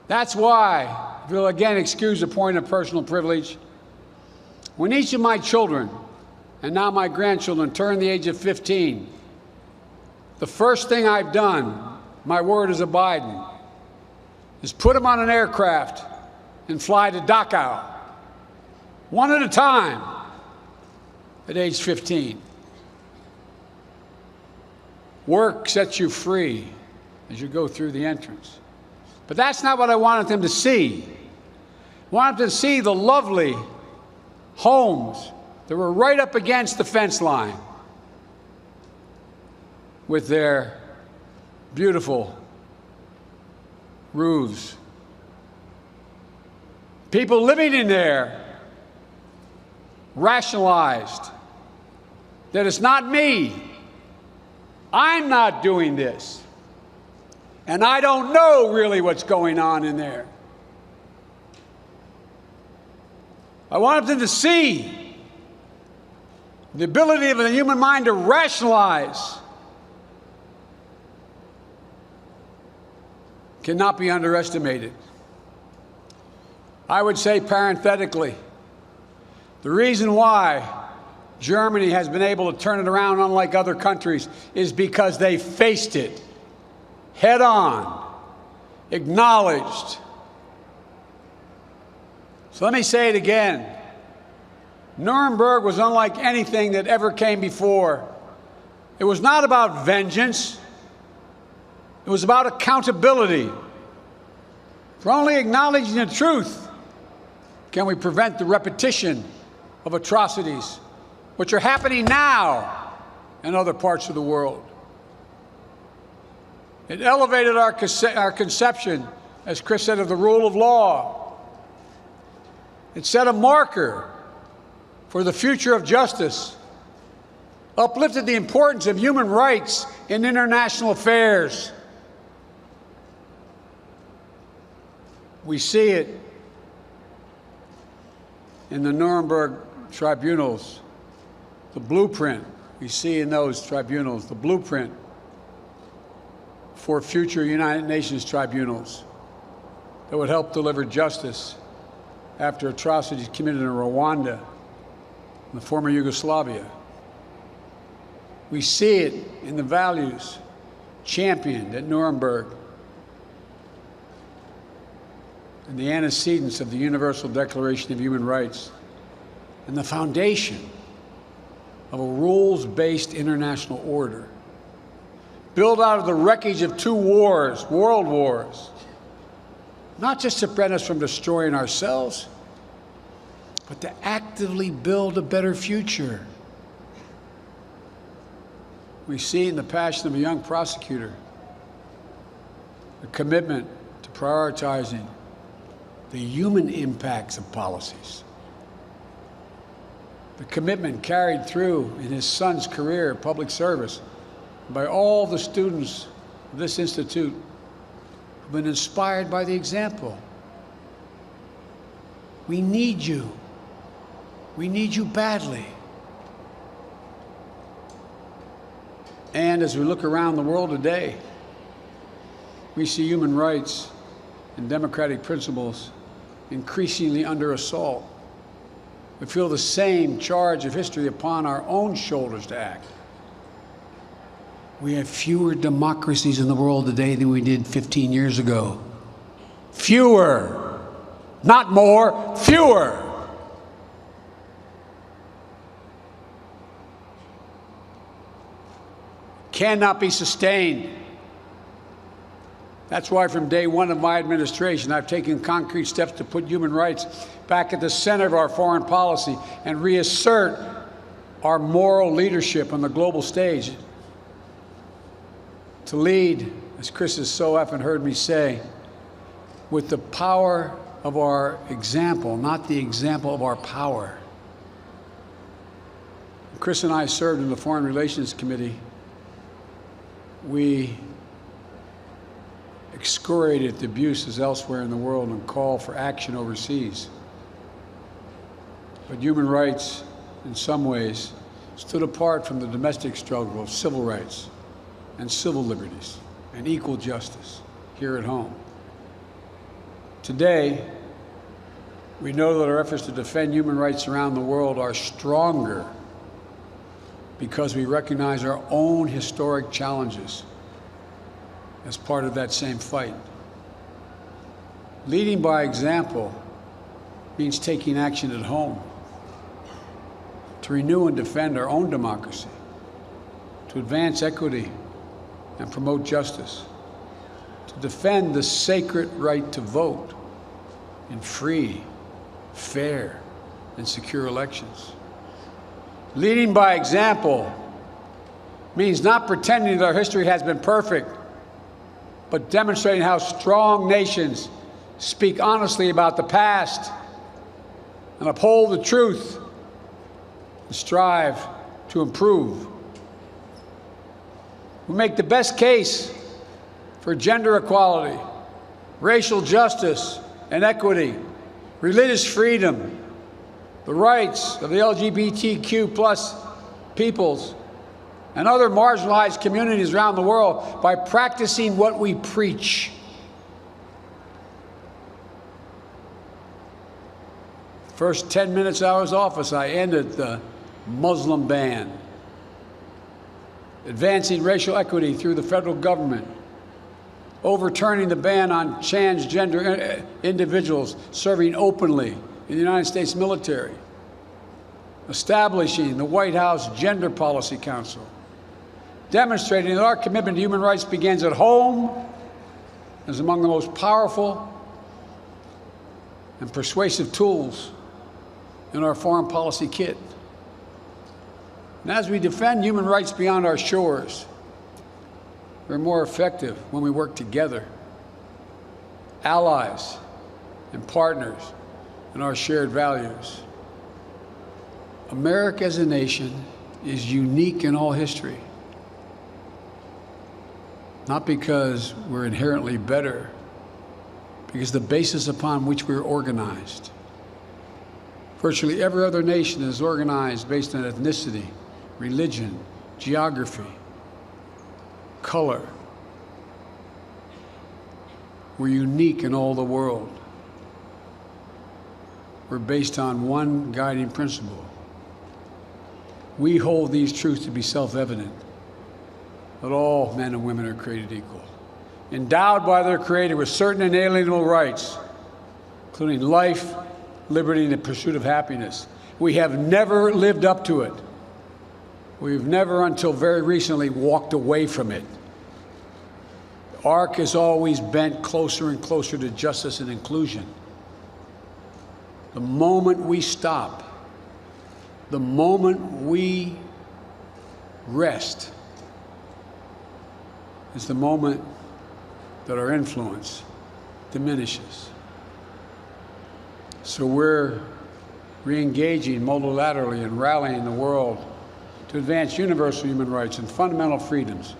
That's why, if you'll again excuse a point of personal privilege, when each of my children, and now my grandchildren, turn the age of 15, the first thing I've done, my word is abiding, is put them on an aircraft and fly to Dachau, one at a time, at age 15. Work sets you free as you go through the entrance. But that's not what I wanted them to see. I wanted them to see the lovely homes that were right up against the fence line with their beautiful roofs. People living in there rationalized that it's not me. I'm not doing this. And I don't know really what's going on in there. I want them to see the ability of the human mind to rationalize cannot be underestimated. I would say parenthetically, the reason why Germany has been able to turn it around unlike other countries is because they faced it head on, acknowledged. So let me say it again. Nuremberg was unlike anything that ever came before. It was not about vengeance. It was about accountability. For only acknowledging the truth can we prevent the repetition of atrocities which are happening now in other parts of the world. It elevated our conception, as Chris said, of the rule of law. It set a marker for the future of justice, uplifted the importance of human rights in international affairs. We see it in the Nuremberg tribunals, the blueprint we see in those tribunals, the blueprint for future United Nations tribunals that would help deliver justice after atrocities committed in Rwanda, in the former Yugoslavia. We see it in the values championed at Nuremberg and the antecedents of the Universal Declaration of Human Rights and the foundation of a rules-based international order built out of the wreckage of two wars, world wars, not just to prevent us from destroying ourselves, but to actively build a better future. We see in the passion of a young prosecutor a commitment to prioritizing the human impacts of policies. The commitment carried through in his son's career of public service by all the students of this institute who've been inspired by the example. We need you. We need you badly. And as we look around the world today, we see human rights and democratic principles increasingly under assault. We feel the same charge of history upon our own shoulders to act. We have fewer democracies in the world today than we did 15 years ago. Fewer. Not more, fewer. Cannot be sustained. That's why from day one of my administration, I've taken concrete steps to put human rights back at the center of our foreign policy and reassert our moral leadership on the global stage. To lead, as Chris has so often heard me say, with the power of our example, not the example of our power. Chris and I served in the Foreign Relations Committee. We excoriated the abuses elsewhere in the world and called for action overseas. But human rights, in some ways, stood apart from the domestic struggle of civil rights and civil liberties and equal justice here at home. Today, we know that our efforts to defend human rights around the world are stronger because we recognize our own historic challenges as part of that same fight. Leading by example means taking action at home to renew and defend our own democracy, to advance equity and promote justice, to defend the sacred right to vote in free, fair, and secure elections. Leading by example means not pretending that our history has been perfect, but demonstrating how strong nations speak honestly about the past and uphold the truth and strive to improve. We make the best case for gender equality, racial justice and equity, religious freedom, the rights of the LGBTQ+ peoples, and other marginalized communities around the world by practicing what we preach. First 10 minutes I was in office, I ended the Muslim ban, advancing racial equity through the federal government, overturning the ban on transgender individuals serving openly in the United States military, establishing the White House Gender Policy Council, demonstrating that our commitment to human rights begins at home, is among the most powerful and persuasive tools in our foreign policy kit. And as we defend human rights beyond our shores, we're more effective when we work together, allies and partners in our shared values. America as a nation is unique in all history, not because we're inherently better, because the basis upon which we're organized. Virtually every other nation is organized based on ethnicity, religion, geography, color. We're unique in all the world. We're based on one guiding principle. We hold these truths to be self-evident, that all men and women are created equal, endowed by their Creator with certain inalienable rights, including life, liberty, and the pursuit of happiness. We have never lived up to it. We've never, until very recently, walked away from it. The arc has always bent closer and closer to justice and inclusion. The moment we stop, the moment we rest, is the moment that our influence diminishes. So we're re-engaging multilaterally and rallying the world to advance universal human rights and fundamental freedoms,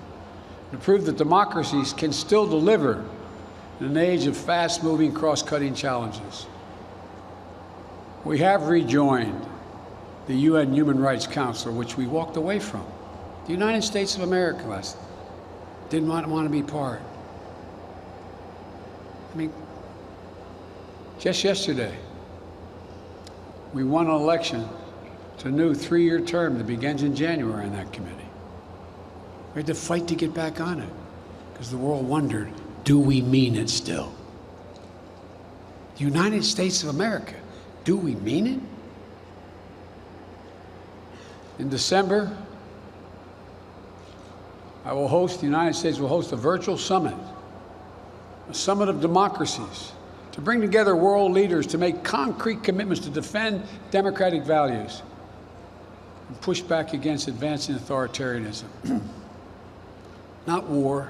to prove that democracies can still deliver in an age of fast-moving, cross-cutting challenges. We have rejoined the UN Human Rights Council, which we walked away from. The United States of America didn't want to be part. I mean, just yesterday, we won an election to a new 3-year term that begins in January in that committee. We had to fight to get back on it because the world wondered, do we mean it still? The United States of America, do we mean it? In December, the United States will host a virtual summit, a summit of democracies, to bring together world leaders to make concrete commitments to defend democratic values and push back against advancing authoritarianism. Not war,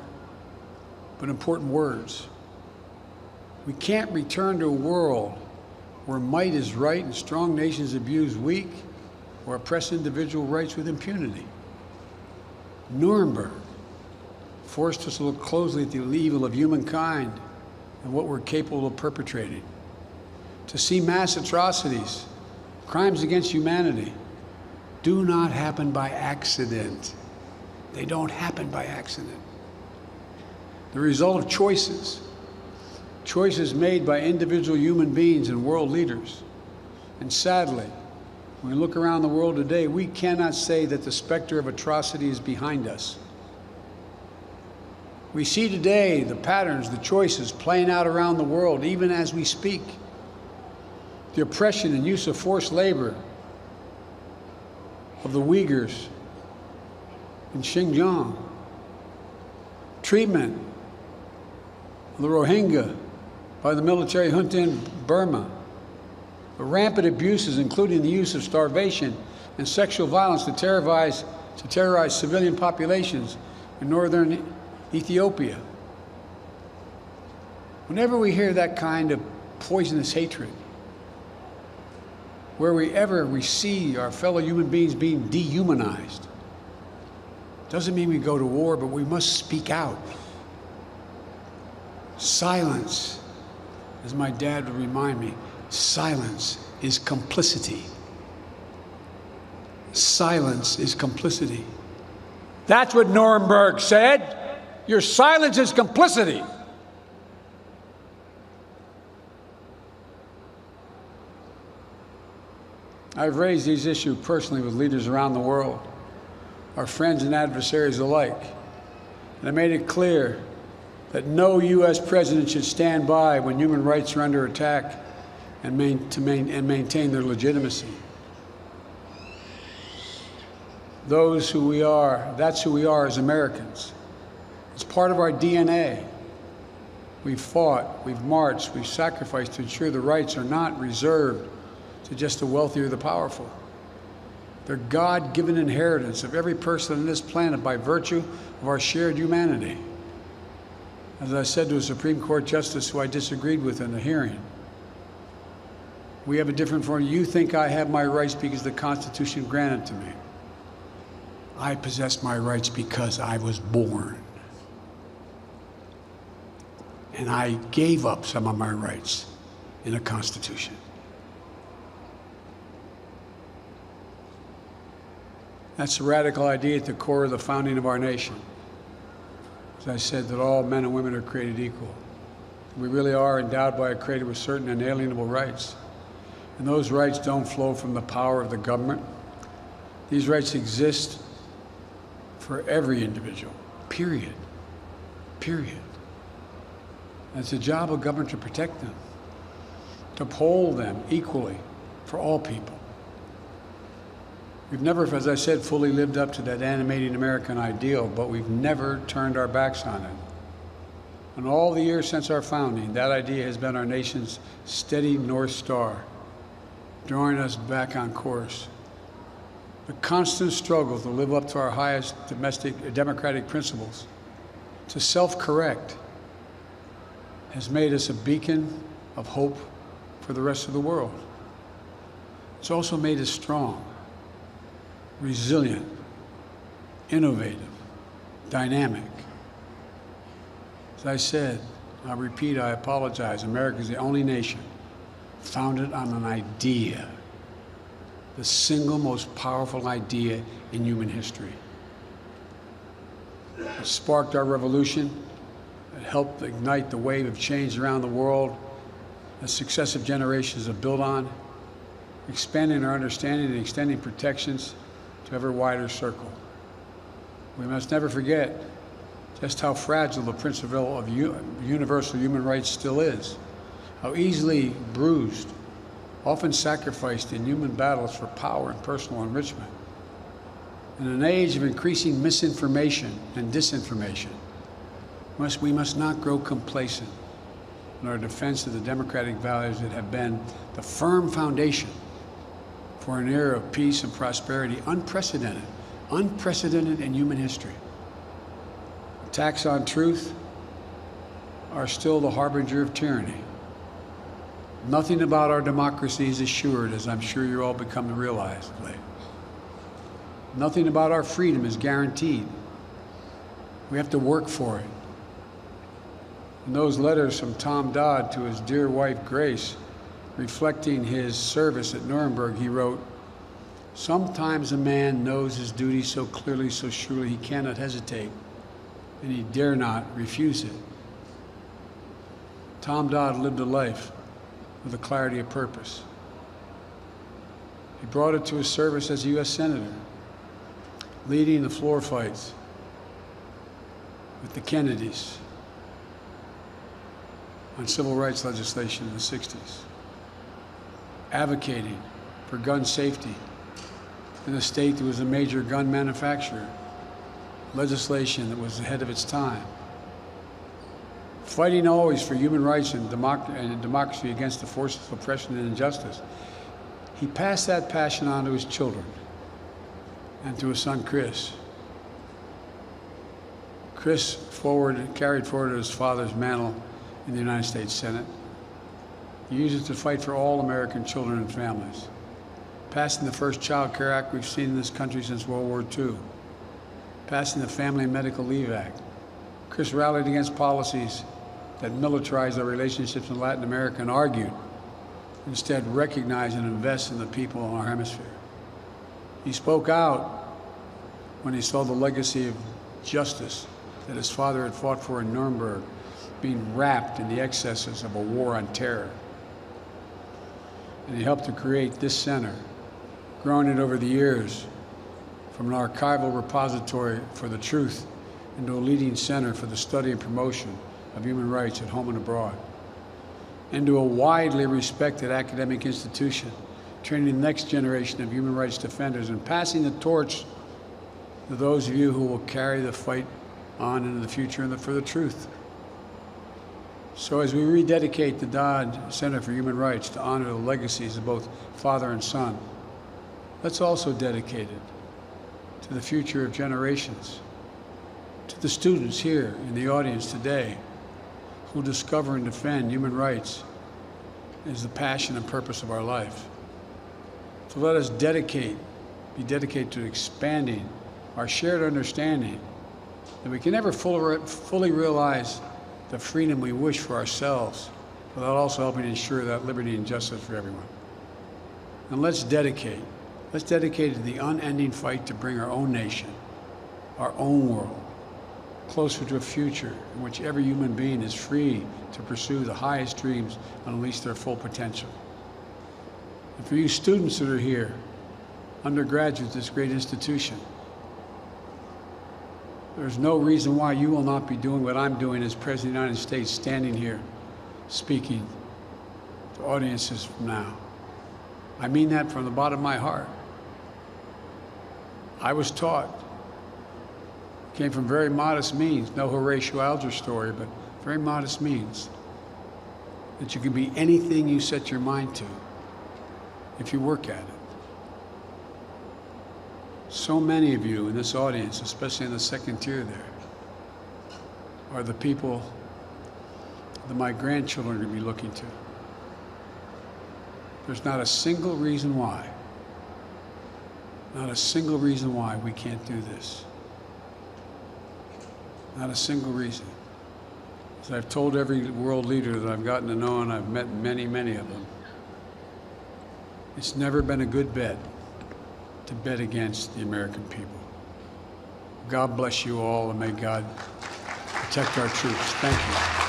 but important words. We can't return to a world where might is right and strong nations abuse weak or oppress individual rights with impunity. Nuremberg forced us to look closely at the evil of humankind and what we're capable of perpetrating. To see mass atrocities, crimes against humanity, do not happen by accident. They don't happen by accident. The result of choices made by individual human beings and world leaders. And sadly, when we look around the world today, we cannot say that the specter of atrocity is behind us. We see today the patterns, the choices playing out around the world, even as we speak. The oppression and use of forced labor of the Uyghurs in Xinjiang. Treatment of the Rohingya by the military junta in Burma. The rampant abuses, including the use of starvation and sexual violence to terrorize civilian populations in northern Ethiopia. Whenever we hear that kind of poisonous hatred, wherever we see our fellow human beings being dehumanized, doesn't mean we go to war, but we must speak out. Silence, as my dad would remind me, silence is complicity. Silence is complicity. That's what Nuremberg said. Your silence is complicity. I've raised these issues personally with leaders around the world, our friends and adversaries alike, and I made it clear that no U.S. president should stand by when human rights are under attack and maintain their legitimacy. That's who we are as Americans. It's part of our DNA. We've fought, we've marched, we've sacrificed to ensure the rights are not reserved to just the wealthy or the powerful. They're God-given inheritance of every person on this planet by virtue of our shared humanity. As I said to a Supreme Court justice who I disagreed with in a hearing, we have a different form. You think I have my rights because the Constitution granted to me. I possess my rights because I was born. And I gave up some of my rights in the Constitution. That's the radical idea at the core of the founding of our nation. As I said, that all men and women are created equal. We really are endowed by a Creator with certain inalienable rights. And those rights don't flow from the power of the government. These rights exist for every individual, period. Period. And it's the job of government to protect them, to uphold them equally for all people. We've never, as I said, fully lived up to that animating American ideal, but we've never turned our backs on it. In all the years since our founding, that idea has been our nation's steady North Star, drawing us back on course. The constant struggle to live up to our highest democratic principles, to self-correct, has made us a beacon of hope for the rest of the world. It's also made us strong, resilient, innovative, dynamic. As I said, I repeat, I apologize, America is the only nation founded on an idea, the single most powerful idea in human history. It sparked our revolution. It helped ignite the wave of change around the world that successive generations have built on, expanding our understanding and extending protections to ever wider circle. We must never forget just how fragile the principle of universal human rights still is, how easily bruised, often sacrificed in human battles for power and personal enrichment. In an age of increasing misinformation and disinformation, we must not grow complacent in our defense of the democratic values that have been the firm foundation for an era of peace and prosperity unprecedented in human history. Attacks on truth are still the harbinger of tyranny. Nothing about our democracy is assured, as I'm sure you're all becoming to realize of late. Nothing about our freedom is guaranteed. We have to work for it. In those letters from Tom Dodd to his dear wife Grace, reflecting his service at Nuremberg, he wrote, "Sometimes a man knows his duty so clearly, so surely, he cannot hesitate, and he dare not refuse it." Tom Dodd lived a life with a clarity of purpose. He brought it to his service as a U.S. Senator, leading the floor fights with the Kennedys on civil rights legislation in the 60s, advocating for gun safety in a state that was a major gun manufacturer, legislation that was ahead of its time, fighting always for human rights and democracy against the forces of oppression and injustice. He passed that passion on to his children and to his son Chris. Chris carried forward his father's mantle in the United States Senate. He used it to fight for all American children and families, passing the first Child Care Act we've seen in this country since World War II, passing the Family and Medical Leave Act. Chris rallied against policies that militarized our relationships in Latin America and argued, instead recognize and invest in the people in our hemisphere. He spoke out when he saw the legacy of justice that his father had fought for in Nuremberg being wrapped in the excesses of a war on terror. And he helped to create this center, growing it over the years from an archival repository for the truth into a leading center for the study and promotion of human rights at home and abroad, into a widely respected academic institution, training the next generation of human rights defenders and passing the torch to those of you who will carry the fight on into the future and for the truth. So as we rededicate the Dodd Center for Human Rights to honor the legacies of both father and son, let's also dedicate it to the future of generations, to the students here in the audience today who discover and defend human rights as the passion and purpose of our life. So let us be dedicated to expanding our shared understanding that we can never fully realize the freedom we wish for ourselves without also helping ensure that liberty and justice for everyone. And let's dedicate to the unending fight to bring our own nation, our own world, closer to a future in which every human being is free to pursue the highest dreams and unleash their full potential. And for you students that are here, undergraduates at this great institution, there's no reason why you will not be doing what I'm doing as President of the United States, standing here speaking to audiences from now. I mean that from the bottom of my heart. I was taught, came from very modest means, no Horatio Alger story, but very modest means, that you can be anything you set your mind to if you work at it. So many of you in this audience, especially in the second tier there, are the people that my grandchildren are going to be looking to. There's not a single reason why, we can't do this. Not a single reason. As I've told every world leader that I've gotten to know, and I've met many, many of them, it's never been a good bet to bet against the American people. God bless you all, and may God protect our troops. Thank you.